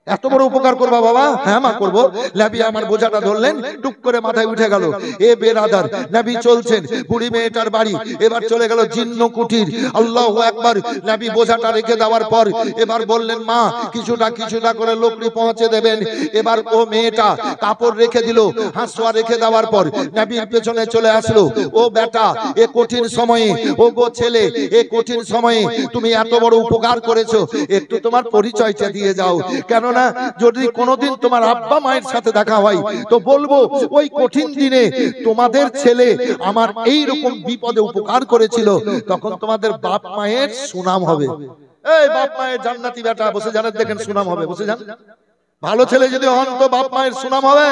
এত বড় উপকার করবা বাবা? হ্যাঁ মা করবো। নবী আমার বোঝাটা ধরলেন, টুক করে মাথায় উঠে গেল। এ বেরাদার, নবী চলছেন বুড়ি মেয়েটার বাড়ি, এবার চলে গেল জিন্ন কুটির। আল্লাহু আকবার। নবী বোঝাটা রেখে দেওয়ার পর এবার বললেন, মা কিছুটা কিছুটা করে লকড়ি পৌঁছে দেবেন। এবার ও মেয়েটা কাপড় রেখে দিল, হাসুয়া রেখে দেওয়ার পর নবীর পেছনে চলে আসলো। ও বেটা, এ কঠিন সময়ে, ও গো ছেলে, এ কঠিন সময়ে তুমি এত বড় উপকার করেছো, একটু তোমার পরিচয়টা দিয়ে যাও। কেন কেননা যদি কোনোদিন তোমার আব্বা মায়ের সাথে দেখা হয় তো বলবো ওই কঠিন দিনে তোমাদের ছেলে আমার এই রকম বিপদে উপকার করেছিল, তখন তোমাদের বাপ মায়ের সুনাম হবে। এই বাপ মায়ের জান্নাতি বেটা বসে জানেন, দেখেন সুনাম হবে, বসে যান। ভালো ছেলে যদি হন তো বাপ মায়ের সুনাম হবে।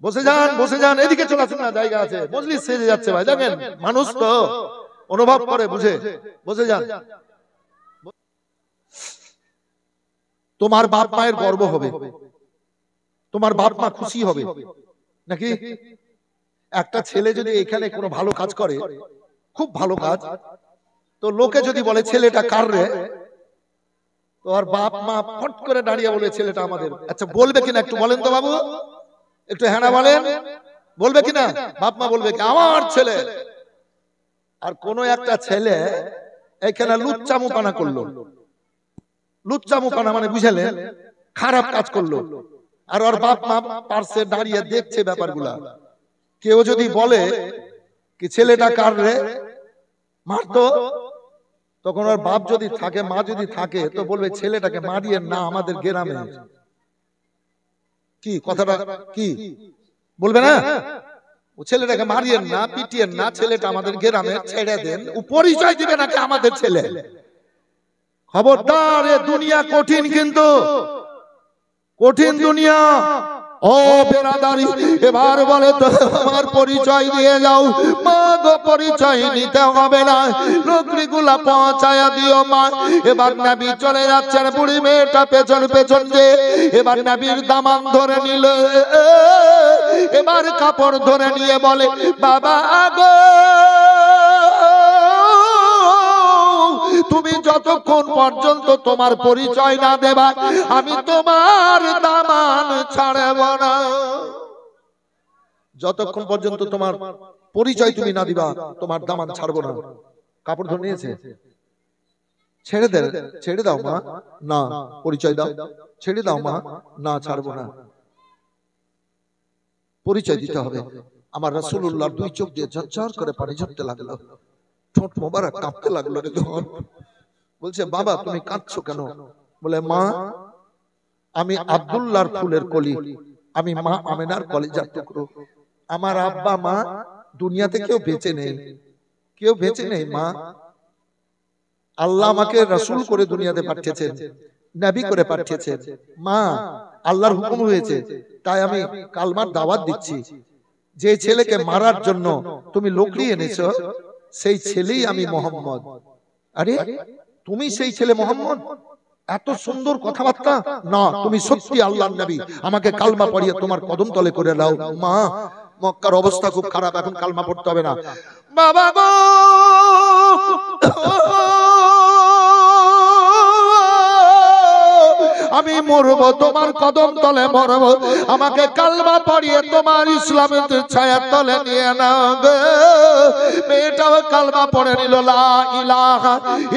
বসে যান, বসে যান, এদিকে চলে আসুন না, জায়গা আছে, মজলিস সেজে যাচ্ছে ভাই, দেখেন মানুষ তো অনুভব করে বুঝে। বসে যান। তোমার বাপ মায়ের গর্ব হবে, তোমার বাপ মা খুশি হবে নাকি? একটা ছেলে যদি এখানে কোনো ভালো কাজ করে, খুব ভালো কাজ, তো লোকে যদি বলে ছেলেটা কার রে, তো আর বাপ মা ফট করে দাঁড়িয়ে বলে ছেলেটা আমাদের। আচ্ছা বলবে কিনা একটু বলেন তো বাবু, একটু হ্যাঁ না বলেন, বলবে কিনা? বাপ মা বলবে কি আমার ছেলে। আর কোন একটা ছেলে এখানে লুচ্চামুপানা করলো, লুচ্চামুপানা মানে বুঝলেন, খারাপ কাজ করলো, আর ওর বাপ মা পাশে দাঁড়িয়ে দেখছে ব্যাপারগুলা। কেউ যদি বলে কি ছেলেটা কার রে, মারতো, তখন ওর বাপ যদি থাকে, মা যদি থাকে, তো বলবে ছেলেটাকে মারিয়ে না, আমাদের গ্রামে। কি কথাটা কি বলবে না? ও ছেলেটাকে মারিয়েন না, পিটিয়েন না, ছেলেটা আমাদের গ্রামে, ছেড়ে দেন। ও পরিচয় দিবে নাকি আমাদের ছেলে? খবরদার, এ দুনিয়া কঠিন, কিন্তু কঠিন দুনিয়া। ও বেরাদারি, এবার বলে তো আমার পরিচয় দিয়ে যাও। মা গো পরিচয় নিতে হবে না, লোকরিগুলা পৌঁছায়া দিও মা। এবার নবী চলে যাচ্ছেন, বুড়ি মেয়েটা পেছন পেছন যে, এবার নবীর দামান ধরে নিল, এবার কাপড় ধরে নিয়ে বলে বাবা আগো, তুমি যতক্ষণ পর্যন্ত তোমার পরিচয় না দেবা আমি তোমার দামান ছাড়ব না। যতক্ষণ পর্যন্ত তোমার পরিচয় তুমি না দিবা তোমার দামান ছাড়বো না। কাপড় ধরে নিয়েছে, ছেড়ে দে, ছেড়ে দাও মা, না পরিচয় দাও, ছেড়ে দাও মা, না ছাড়বো না, পরিচয় দিতে হবে। আমার রাসূলুল্লাহর দুই চোখ দিয়ে ঝরঝর করে পানি ঝরতে লাগলো, ঠোঁট মোবারক কাঁপতে লাগলো। বলছে বাবা তুমি কাঁদছো কেন? বলে মা আমি আব্দুল্লাহর ফুলের কলি, আমি মা আমেনার কলিজার টুকরো। আমার আব্বা মা দুনিয়াতে কেউ বেঁচে নেই, কেউ বেঁচে নেই মা। আল্লাহ আমাকে রাসূল করে দুনিয়াতে পাঠিয়েছেন, নবী করে পাঠিয়েছেন। মা আল্লাহর হুকুম হয়েছে, তাই আমি কালমার দাওয়াত দিচ্ছি। যে ছেলেকে মারার জন্য তুমি লোকরি এনেছো, সেই ছেলেই আমি মোহাম্মদ। আরে তুমি সেই ছেলে মোহাম্মদ? এত সুন্দর কথাবার্তা। না তুমি সত্যি আল্লাহর নবী, আমাকে কালমা পড়িয়ে তোমার কদম তলে করে দাও। মা মক্কার অবস্থা খুব খারাপ, এখন কালমা পড়তে হবে না। বাবা গো আমি মরবো তোমার কদম তলে মরবো, আমাকে কালমা পড়িয়ে তোমার ইসলামের ছায়ার তলে নিয়ে নাও গো। মেয়েটাও কালমা পড়ে নিল, লা ইলাহা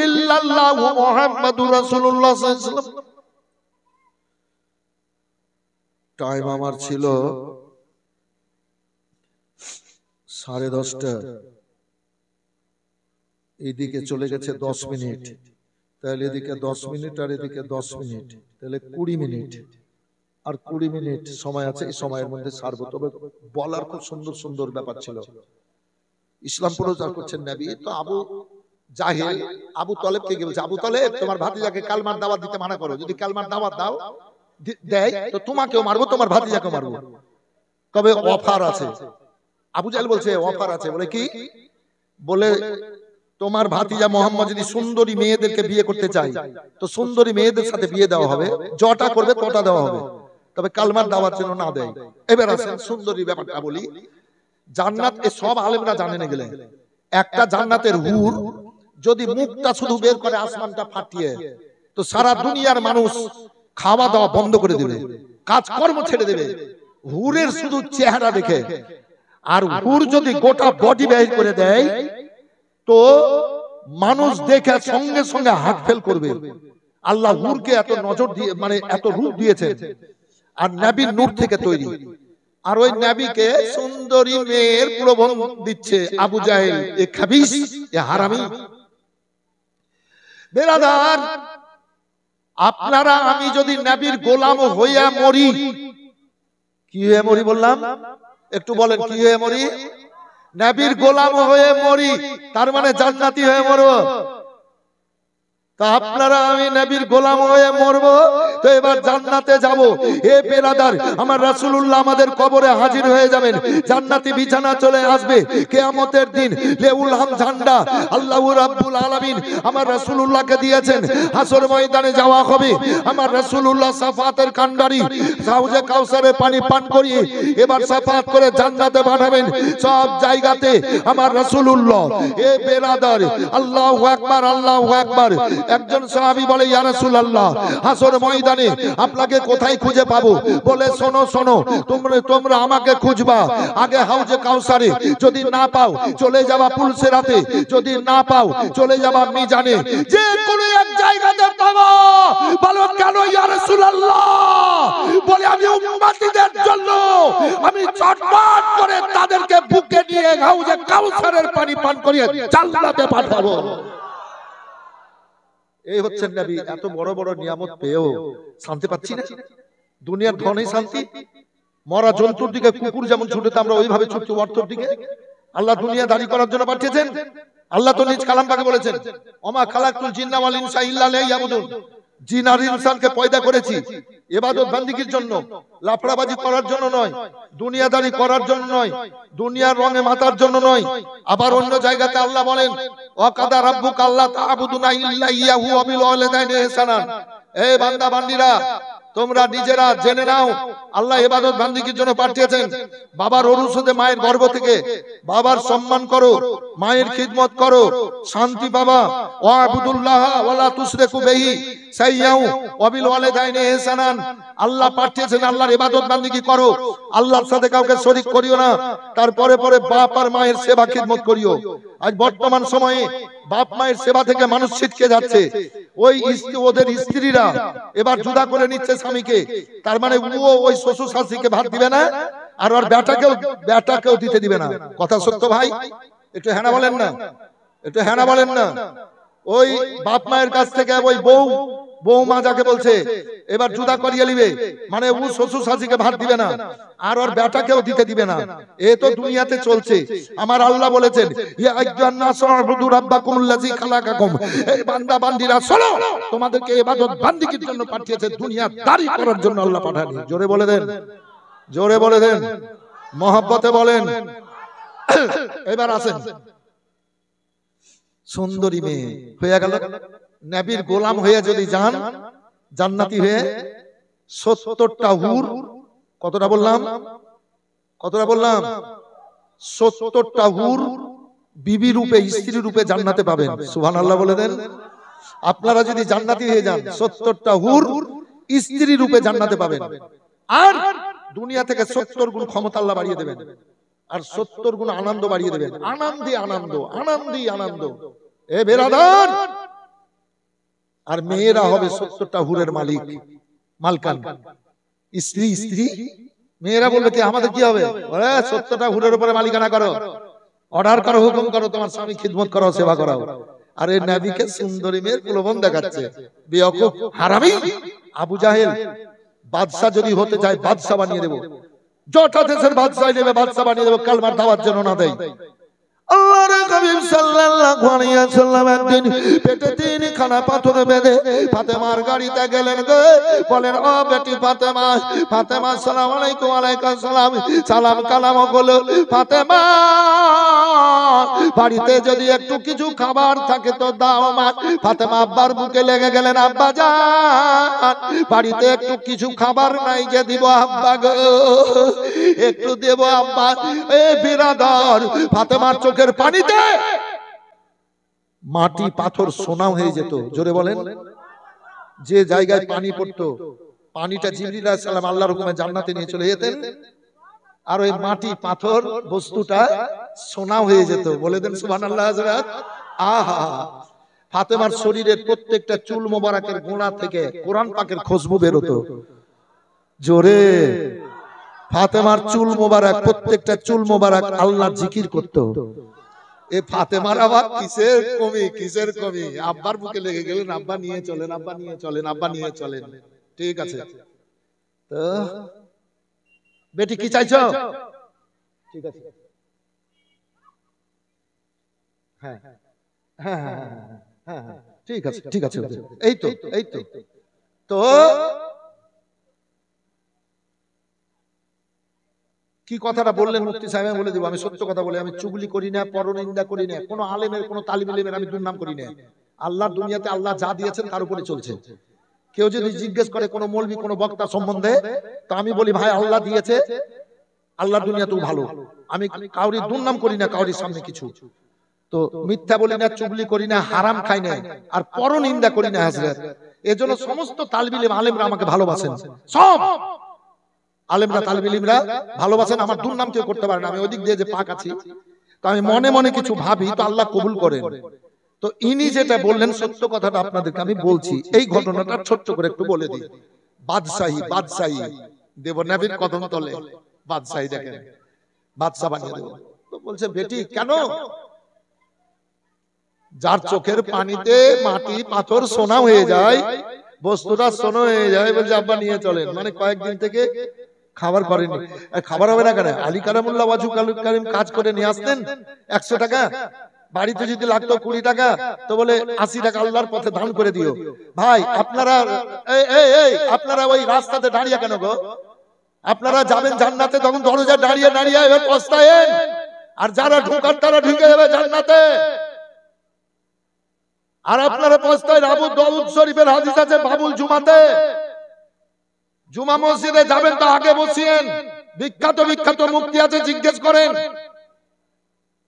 ইল্লাল্লাহু মুহাম্মাদুর রাসূলুল্লাহ সাল্লাল্লাহু আলাইহি ওয়াসাল্লাম। টাইম আমার ছিল 10:30, এইদিকে চলে গেছে 10 মিনিট, তাহলে এদিকে 10 মিনিট আর এদিকে 10 মিনিট, তাহলে 20 মিনিট। আর 20 মিনিট সময় আছে, এই সময়ের মধ্যে সারবো। তবে বলার খুব সুন্দর সুন্দর ব্যাপার ছিল। ইসলাম প্রচার করছেন নবী, তো আবু জাহেল আবু তলেবকে গিয়ে বলছে, আবু তলেব তোমার ভাতিজাকে কালমার দাওয়াত দিতে মানা করো, যদি কালমার দাওয়াত দাও দেয় তো তোমাকেও মারবো, তোমার ভাতিজাকেও মারবো, তবে অফার আছে। আবু জাহেল বলছে অফার আছে। বলে কি? বলে তোমার ভাতিজা মোহাম্মদ যদি সুন্দরী মেয়েদেরকে বিয়ে করতে চায় তো সুন্দরী মেয়েদের সাথে বিয়ে দেওয়া হবে, যটা করবে তটা দেওয়া হবে, তবে কালমার দাওয়াত যেন না দেয়। এবার আসেন সুন্দরী ব্যাপারটা বলি। জান্নাত এ সব আলেমরা জানেন গেলে, একটা জান্নাতের হুর যদি মুখটা শুধু বের করে আসমানটা ফাটিয়ে, তো সারা দুনিয়ার মানুষ খাওয়া দাওয়া বন্ধ করে দেবে, কাজকর্ম ছেড়ে দেবে হুরের শুধু চেহারা দেখে। আর হুর যদি গোটা বডি বের করে দেয় তো মানুষ দেখে সঙ্গে সঙ্গে হাত ফেল করবে। আল্লাহ হুরকে এত নজর দিয়ে, মানে এত রূপ দিয়েছে, আর নবীর নূর থেকে তৈরি। আর ওই নবীকে সুন্দরী মেয়ের প্রলোভন দিচ্ছে আবু জাহেল, এ খাবিস, এ হারামি। বেরাদার আপনারা আমি যদি নবীর গোলাম হইয়া মরি, কি হয়ে মরি বললাম? একটু বলেন কি হয়ে মরি? নবীর গোলাম হয়ে মরি, তার মানে জান্নাতি হয়ে মরবো। তা আপনারা আমি নবীর গোলাম হয়ে মরবো, তো এবার জান্নাতে যাব। এ বেরাদার, আমার রাসূলুল্লাহ আমাদের কবরে হাজির হয়ে যাবেন, জান্নাতি বিছানা চলে আসবে। কিয়ামতের দিন লেউল হাম ঝান্ডা আল্লাহু রাব্বুল আলামিন আমার রাসূলুল্লাহকে দিয়েছেন। হাসর ময়দানে যাওয়া হবে, আমার রাসূলুল্লাহ শাফাতের কান্ডারি হাউজে কাউসারে পানি পান করিয়ে এবার শাফাত করে জান্নাতে পাঠাবেন। সব জায়গাতে আমার রাসূলুল্লাহ। এ বেরাদার, আল্লাহু আকবার, আল্লাহু আকবার। একজন সাহাবী বলে, ইয়া রাসূলুল্লাহ, হাসর ময়দানে আপনাকে কোথায় খুঁজে পাবো? বলে, শোনো শোনো, তোমরা আমাকে খুঁজবা আগে হাউজে কাউসারে, যদি না পাও চলে যাবা পুলসিরাতে, যদি না পাও চলে যাবা মিজানে, যে কোনো এক জায়গাতে পাবো। বলো কেন ইয়া রাসূলুল্লাহ? বলে, আমি উম্মতিদের জন্য আমি চটপট করে তাদেরকে বুকে নিয়ে হাউজে কাউসারের পানি পান করিয়ে জান্নাতে পাঠাবো। এই হচ্ছেন নবী। এত বড় বড় নিয়ামত পেয়েও শান্তি পাচ্ছি না। দুনিয়ার ধনেই শান্তি। মরা জন্তুর দিকে কুকুর যেমন ছুটে, আমরা ওইভাবে ছুটছি অর্থের দিকে। আল্লাহ দুনিয়া দাঁড়ি করার জন্য পাঠিয়েছেন। আল্লাহ তো নিজ কালাম পাকে বলেছেন, ওমা খালাকতুল জিন্না ওয়াল ইনসা ইল্লা লিয়াবুদুন। জিন আর ইনসানকে পয়দা করেছি ইবাদত বান্দিগির জন্য, লাফড়াবাজি করার জন্য নয়, দুনিয়াদারি করার জন্য নয়, দুনিয়ার রঙে মাতার জন্য নয়। আবার অন্য জায়গাতে আল্লাহ বলেন, ওয়া কাদা রাব্বুকা আল্লা তা'বুদুনা ইল্লা ইয়াহু ওয়া বিল ওয়ালিদাইনি ইহসানান। এ বান্দা বান্দীরা, তোমরা নিজেরা জেনে নাও, আল্লাহ ইবাদত বান্দিগির জন্য পাঠিয়েছেন। বাবার অরুসতে মায়ের গর্ভ থেকে বাবার সম্মান করো, মায়ের খিদমত করো, শান্তি পাবা। ওয়াবুদুল্লাহ ওয়ালা তুশরিকু বিহি শাইয়াও ওয়া বিল ওয়ালিদাইনি ইহসানান। আল্লাহ পাঠিয়েছেন, আল্লাহর ইবাদত বান্দিগি করো, আল্লাহর সাথে কাউকে শরীক করিও না। তারপরে পরে বাপ আর মায়ের সেবা খিদমত করিও। আজ বর্তমান সময়ে বাপ মায়ের সেবা থেকে মানুষ ছিটকে যাচ্ছে। ওদের স্ত্রীরা এবার জুদা করে নিচ্ছে স্বামীকে, তার মানে ও ওই শ্বশুর শাশুড়িকে ভাত দিবে না, আর ওর বেটাকেও দিতে দিবে না। কথা সত্য ভাই? একটু হ্যাঁ বলেন না, একটু হ্যাঁ বলেন না। ওই বাপ মায়ের কাছ থেকে ওই বৌমা যাকে বলছে এবার জুদা করিয়ে নিবে, মানে ও শ্বশুর শাশুড়িকে ভাত দিবে না, আর ওর বেটাকেও দিতে দিবে না। এ তো দুনিয়াতে চলছে। আমার আল্লাহ বলেছেন, ইয়া আইয়ুহান নাসু উবুদু রাব্বাকুমুল্লাযী খালাকাকুম। এই বান্দা বান্দীরা শোনো, তোমাদেরকে ইবাদত বান্দিগির জন্য পাঠিয়েছে, দুনিয়াদারি করার জন্য আল্লাহ পাঠায়নি। জোরে বলে দেন, জোরে বলে দেন, মহব্বতে বলেন। এবার আসেন, সুন্দরী মেয়ে হয়ে গেল, নবীর গোলাম হয়ে যদি যান, জান্নাতি হয়ে 70টা হুর, কতটা বললাম? কতটা বললাম? 70টা হুর বিবি রূপে, স্ত্রী রূপে জান্নাতে পাবেন। সুবহানাল্লাহ বলে দেন। আপনারা যদি জান্নাতি হয়ে যান, 70টা হুর স্ত্রী রূপে জান্নাতে পাবেন। আর দুনিয়া থেকে 70 গুণ ক্ষমতা আল্লাহ বাড়িয়ে দেবেন, আর 70 গুণ আনন্দ বাড়িয়ে দেবেন। আনন্দে আনন্দ, আনন্দে আনন্দ। এ বেরাদার, আর মেয়েরা হবে 70টা হুরের মালিক, মালকান। স্ত্রী মেয়েরা বলবে কি আমাদের কি হবে? 70টা হুরের উপরে মালিকানা করো, অর্ডার করো, হুকুম করো, তোমার স্বামী খিদমত করো, সেবা করাও। আর এই নবীকে সুন্দরী মেয়ের প্রলোভন দেখাচ্ছে। বেয়াকুব, হারামি, আবু জাহেল, বাদশা যদি হতে চায় বাদশা বানিয়ে দেব, যটা দেশের বাদশা নেবে বাদশা বানিয়ে দেব, কালমার দাওয়াত যেন না দেয়। আল্লাহর হাবিব সাল্লাল্লাহু আলাইহি ওয়াসাল্লাম একদিন পেটে 3 খানা পাথর বেঁধে ফাতেমার গাড়িতে গেলেন গো। বলেন, ও বেটি ফাতেমা, ফাতেমা আসসালামু আলাইকুম। ওয়ালাইকুম সালাম। সালাম কালাম হলো, ফাতেমা বাড়িতে যদি একটু কিছু খাবার থাকে তো দাও মা। ফাতেমা আব্বার বুকে লেগে গেলেন, আব্বা জান বাড়িতে একটু কিছু খাবার নাই, যে দিব আব্বা গো, একটু দেব আব্বা। এ বিরাদর, ফাতেমার চোখের পানিতে মাটি পাথর সোনা হয়ে যেত। জোরে বলেন। যে জায়গায় পানি পড়তো, পানিটা জিবরিল আলাইহিস সালাম আল্লাহর হুকুমে জান্নাতে নিয়ে চলে যেতেন, আর ওই মাটি পাথর বস্তুটা সোনা হয়ে যেত। বলে দেন সুবহানাল্লাহ হযরত। আহা, ফাতেমার শরীরের প্রত্যেকটা চুল মোবারকের গোড়া থেকে কোরআন পাকের খুশবু বের হতো। জোরে। ফাতেমার চুল মোবারক, প্রত্যেকটা চুল মোবারক আল্লাহর জিকির করত। এ ফাতেমার আবার কিসের কমি, কিসের কমি? আব্বার বুকে লেগে গেলেন, আব্বা নিয়ে চলেন, আব্বা নিয়ে চলেন, আব্বা নিয়ে চলেন। ঠিক আছে, তো বেটি কি চাইছো? ঠিক আছে, হ্যাঁ হ্যাঁ হ্যাঁ হ্যাঁ, ঠিক আছে ঠিক আছে, এই তো এই তো। তো কি কথাটা বললেন মুফতি সাহেব, আমি বলে দিব। আমি সত্য কথা বলি, আমি চুগলি করি না, পরনিন্দা করি না, কোন আলেমের কোন তালিম ইলমের আমি দুর্নাম করি না। আল্লাহর দুনিয়াতে আল্লাহ যা দিয়েছেন তার উপরে চলছে। কেউ যদি জিজ্ঞেস করে কোন মৌলবি কোন বক্তা সম্বন্ধে, তো আমি বলি ভাই আল্লাহ দিয়েছে, আল্লাহর দুনিয়াতেও ভালো। আমি কাউরি দুর্নাম করি না কাউরির সামনে কিছু। তো মিথ্যা বলি না, চুগলি করি না, হারাম খাই না, আর পরনিন্দা করি না হযরত। এজন্য সমস্ত তালিম ইলম আলেমরা আমাকে ভালোবাসেন, সব আলেমরা তালিম ইলমরা ভালোবাসেন। আমার দুর্নাম কেউ করতে পারে না। আমি ওদিক দিয়ে যে পাক আছি, তো আমি মনে মনে কিছু ভাবি, তো আল্লাহ কবুল করেন। তো ইনি যেটা বললেন সত্য কথাটা আপনাদেরকে আমি বলছি। এই ঘটনাটা ছোট্ট করে একটু বলে দিই। বাদশাহী, বাদশাহী দেব নবীর কদম তলে বাদশাহী, দেখেন বাদশা বানিয়ে দেব। তো বলছে বেটি কেন? যার চোখের পানিতে মাটি পাথর সোনা হয়ে যায়, বস্তুটা সোনা হয়ে যায়, বলছে আব্বা নিয়ে চলেন। মানে কয়েকদিন থেকে খাবার করেনি। খাবার হবে না কেন? আলী কারামুল্লাহ ওয়াজু কারিম কাজ করে নিয়ে আসতেন 100 টাকা, বাড়িতে যদি লাগতো 20 টাকা, তো বলে 80 টাকা আল্লাহর পথে দান করে দিও। ভাই আপনারা আপনারা ওই রাস্তাতে দাঁড়িয়ে কেন গো? আপনারা যাবেন জান্নাতে, তখন দরজায় দাঁড়িয়ে দাঁড়িয়ে পস্তায়েন। আর যারা ঢোকার তারা ঢুকে যাবে জান্নাতে, আর আপনারা পস্তায়েন। আবু দাউদ শরীফের হাদিস আছে, বাবুল জুমাতে, জুমা মসজিদে যাবেন তো আগে বসিয়েন। বিখ্যাত বিখ্যাত মুফতি আছে, জিজ্ঞেস করেন।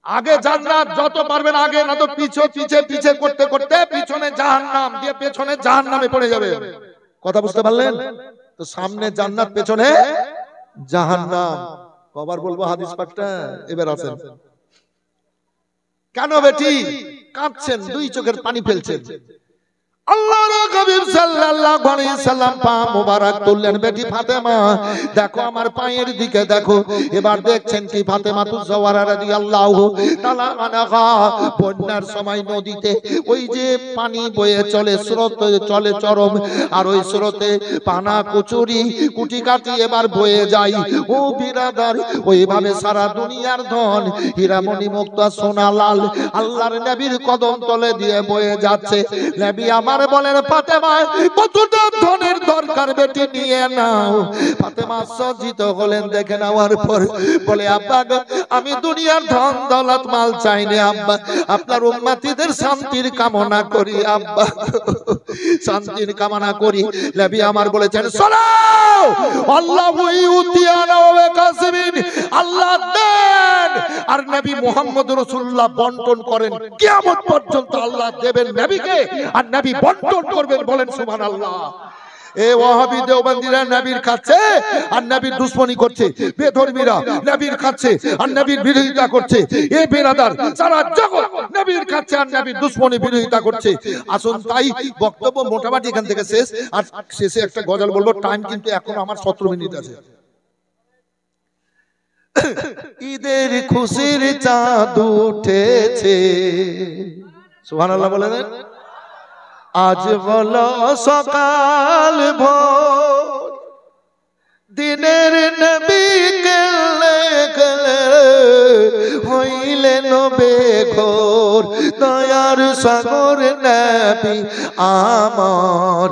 আগে জান্নাত যত পারবেন আগে, না তো পিছে পিছে পিছে করতে করতে পিছনে জাহান্নাম দিয়ে পেছনে জাহান্নামে পড়ে যাবে। কথা বুঝতে পারলেন? তো সামনে জান্নাত, পেছনে জাহান্নাম। কবার বলবো হাদিস পাকটা? এবার আছেন। কেন বেটি কাঁদছেন, দুই চোখের পানি ফেলছেন? আল্লাহর হাবিব সাল্লাল্লাহু আলাইহি সাল্লাম পা মোবারক তুললেন। বেটি ফাতেমা দেখো আমার পায়ের দিকে দেখো। এবার দেখছেন কি ফাতেমাতুজ জাওহরা রাদিয়াল্লাহু তাআলা আনহা বন্যার সময় নদীতে ওই যে পানি বয়ে চলে, স্রোত চলে চরম, আর ওই স্রোতে পানা কচুরি কুটি কাটি এবার বয়ে যায়। ও বিরাদার, ওইভাবে সারা দুনিয়ার ধন হীরামণি মুক্তা সোনা লাল আল্লাহর নবীর কদম তলে দিয়ে বয়ে যাচ্ছে। নবী আমার বলেন ফাতেমা কতটা ধনের দরকার বেটি নিয়ে নাও। ফাতেমা সজ্জিত হলেন, দেখে নেওয়ার পর বলে আব্বা আমি দুনিয়ার ধন দৌলত মাল চাই না আব্বা, আপনার উম্মতিদের শান্তির কামনা করি আব্বা, শান্তির কামনা করি। নবী আমার বলেছেন সালাও আল্লাহু ইউতিয়ানা ওয়া কাসিমিন, আল্লাহ দেন আর নবী মুহাম্মদ রাসূলুল্লাহ বন্টন করেন। কিয়ামত পর্যন্ত আল্লাহ দেবেন নবীকে, আর নবী বন্টন করবেন। বলেন সুবহানাল্লাহ। এ ওয়াহাবি দেওবন্দিরা নবীর কাছে আর নবীর দুশমনি করছে, বেধর্মীরা নবীর কাছে আর নবীর বিরোধিতা করছে। এ বেরাদার সারা জগৎ নবীর কাছে আর নবীর দুশমনি বিরোধিতা করছে। আসুন তাই বক্তব্য মোটামুটি এখান থেকে শেষ। আর শেষে একটা গজল বলবো, টাইম কিন্তু এখন আমার 17 মিনিট আছে। ঈদের খুশির চাঁদ উঠেছে, সুবহানাল্লাহ বলেন। আজ বলো সকাল ভোর, দিনের নবী গেলে গেলে হইলেন বেঘোর। দয়ার সাগর নবী আমার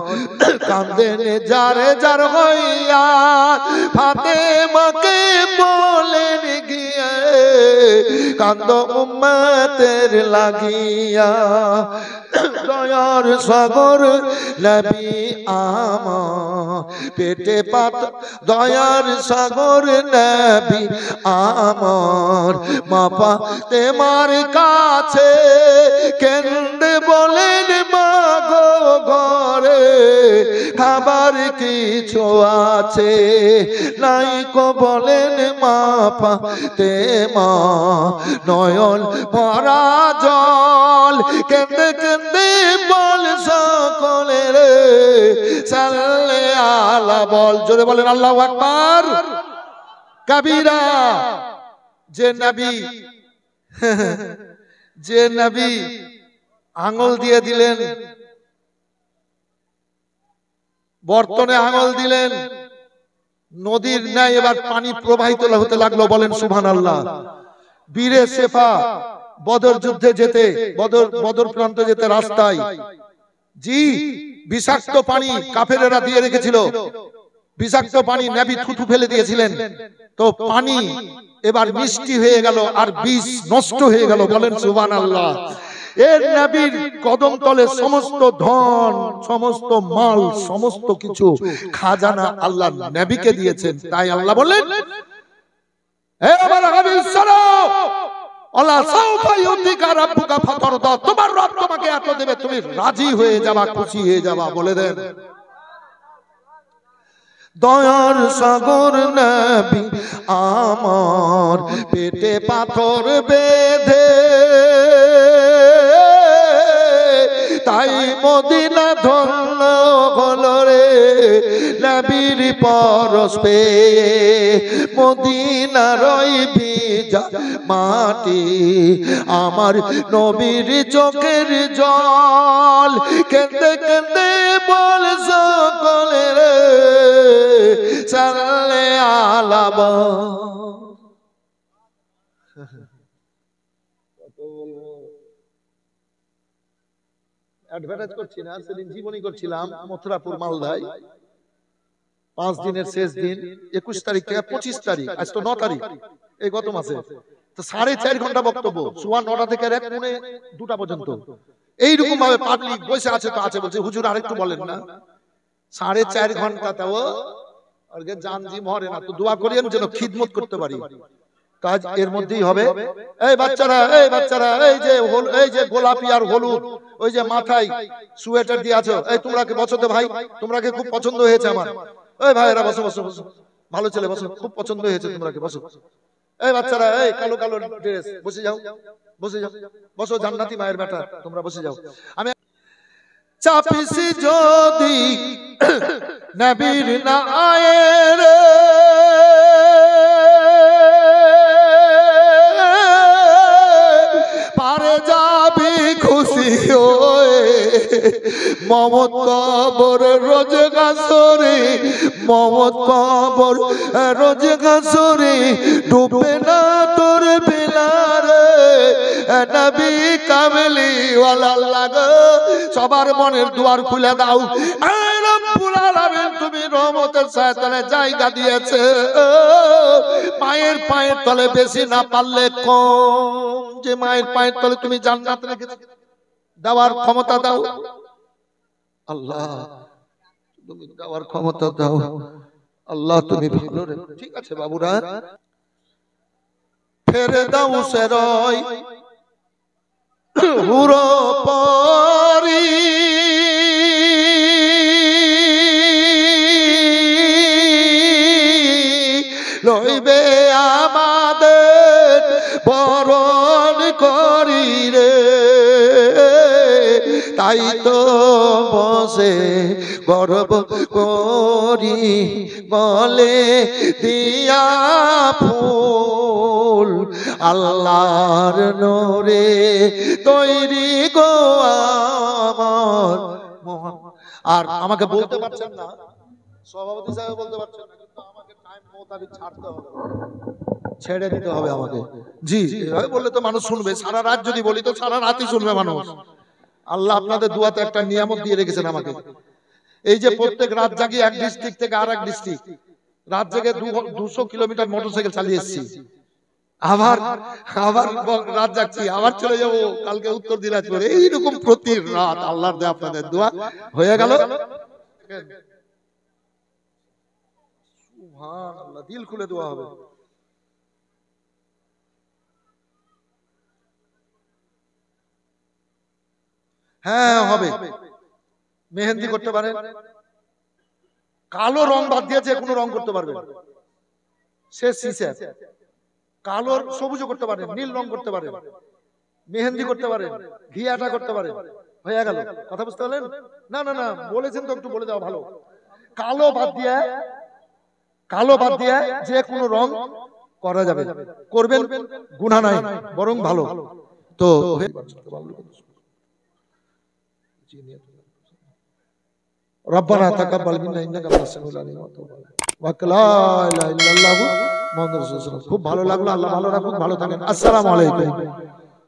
কাঁদেন যার যার হইয়া, ফাতেমাকে বলেন গিয়ে কান্দ উম্মতের লাগিয়া। দয়ার সাগর নবী আমার পেটে পাত, দয়ার সাগর নবী আমার মা ফাতেমার কাছে কেন্দে বলেন মা গো ঘরে খাবার কিছু আছে নাই কো, বলেন মা ফাতেমা নয়ন ভরা জল কেন্দে কেন্দে বল সকলে রে সাল্লে আলা, বল জোরে বলেন আল্লাহু আকবার কবিরা। যে নবী যে নবী আঙ্গুল দিয়ে দিলেন, বর্তনে আঙ্গুল দিলেন, নদীর ন্যায় এবার পানি প্রবাহিত হতে লাগলো। বলেন সুবহানাল্লাহ। বীরে সেফা বদর যুদ্ধে যেতে, বদর প্রান্তে যেতে রাস্তায় জি বিষাক্ত পানি কাফেরেরা দিয়ে রেখেছিল, বিষাক্ত পানি নবী থুথু ফেলে দিয়েছিলেন। তো পানি এবার মিষ্টি হয়ে গেল আর বীজ নষ্ট হয়ে গেল। বলেন সুবহানাল্লাহ। এর নবীর কদম তলে সমস্ত ধন, সমস্ত মাল, সমস্ত কিছু খাজানা আল্লাহ নবীকে দিয়েছেন। তাই আল্লাহ বললেন, হে আমার হাবিব সাল্লাল্লাহু আল্লাহ সাউফা ইউতিকা রাব্বুকা ফাতারদা, তোমার রব তোমাকে এত দেবে, তুমি রাজি হয়ে যাবা, খুশি হয়ে যাবা। বলে দেন দয়ার সাগর নবী আমার পেটে পাথর বেঁধে, তাই মদিনা ধন্য হলো রে নবীর পরশ পেয়ে। মদিনার ওই ভিজা মাটি আমার নবীর চোখের জল, কেঁদে কেঁদে বল সকলে রে সাল্লে আলাবা। অ্যাডভার্টাইজ করছি না, সেদিন জীবনী করছিলাম মথুরাপুর মালদায়। 5 দিনের শেষ দিন, 21 তারিখ থেকে 25 তারিখ, আজ তো 9 তারিখ, এই গত মাসে। তো 4.5 ঘন্টা বক্তব্য, সোয়া 9টা থেকে রাত 2টা পর্যন্ত এইরকম ভাবে পাবলিক বসে আছে। তো আছে বলছে হুজুর আরেকটু বলেন না। 4.5 ঘন্টা তাও আর জান জি মরে না। তো দোয়া করিয়েন যেন খিদমত করতে পারি, কাজ এর মধ্যেই হবে। এই বাচ্চারা, এই বাচ্চারা, এই যে গোলাপি আর হলুদ, ওই যে মাথায় সোয়েটার দিয়ে আছো, এই তোমরা কে বসো তো ভাই, তোমরা কে খুব পছন্দ হয়েছে আমার। এই ভাইরা বসো বসো বসো, ভালো ছেলে বসো, খুব পছন্দ হয়েছে তোমরা কে, বসো। এই বাচ্চারা, এই কালো কালো ড্রেস, বসে যাও, বসে যাও, বসো, জান্নাতি মায়ের বেটা, তোমরা বসে যাও। আমি চাপিসি যদি নবীর না আয়ে রে, পারে যাবি খুশি হয়ে মমত কবর রোজ গাছরে, মমত কবর রোজ গাছরে, ডুবে না তোর বেলারে নবী কামলি ওয়ালা লাগো। সবার মনের দুয়ার খুলে দাও। রব্বুল আলামিন তুমি রহমতের ছায়াতলে জায়গা দিয়েছে, মায়ের পায়ের তলে বেশি না পারলে কম, যে মায়ের পায়ের তলে তুমি জান্নাত রেখেছো, দেওয়ার ক্ষমতা দাও আল্লাহ, তুমি দেওয়ার ক্ষমতা দাও আল্লাহ, তুমি ভালো রে। ঠিক আছে বাবুরা, ফেরে দাও সেরয় হুরো পরি, লইবে আমাদের বরণ করি রে। তাই তো বসে গর্ব করি গলে দিয়া ফুল, আল্লাহর নূরে তৈরি গো আমার। আর আমাকে বলতে পারছেন না, সভাপতি সাহেব বলতে পারছেন না, কিন্তু আমাকে টাইম মোতাবেক ছাড়তে হবে, ছেড়ে দিতে হবে আমাকে। জি এভাবে বললে তো মানুষ শুনবে, সারা রাত যদি বলি তো সারা রাতই শুনবে মানুষ। আল্লাহ আপনাদের দুয়াতে একটা নিয়ামত দিয়ে রেখেছেন আমাকে। এই যে প্রত্যেক রাত জাগি এক ডিস্ট্রিক্ট থেকে আর এক ডিস্ট্রিক্ট, রাত জেগে 200 কিলোমিটার মোটরসাইকেল চালিয়ে এসেছি, আবার আবার রাত জাগছি, আবার চলে যাবো কালকে উত্তর দিনাজপুর। এইরকম প্রতি রাত আল্লাহর দেয়া আপনাদের দোয়া হয়ে গেল। সুবহানাল্লাহ, দিল খুলে দোয়া হবে। হ্যাঁ হবে, মেহেন্দি করতে পারেন, কালো রং বাদ দিয়ে যে কোনো রং করতে পারবেন, সে সিসে কালো সবুজ করতে পারেন, নীল রং করতে পারেন, মেহেন্দি করতে পারেন, ঘিয়াটা করতে পারেন। হয়ে গেল, কথা বুঝতে পারলেন? না না না বলেছেন তো একটু বলে দেওয়া ভালো। কালো বাদ দিয়ে যে কোনো রং করা যাবে, করবেন গুনাহ নাই, বরং ভালো। তো রব্বানা তাকাব্বাল মিন্না ইন্নাকা আনতাস সামিউল আলিম ওয়া তুব আলাইনা ওয়া লা ইলাহা ইল্লাল্লাহু মুহাম্মাদুর রাসূলুল্লাহ। খুব ভালো লাগলো। আল্লাহ ভালো রাখুন, ভালো থাকেন। আসসালামু আলাইকুম।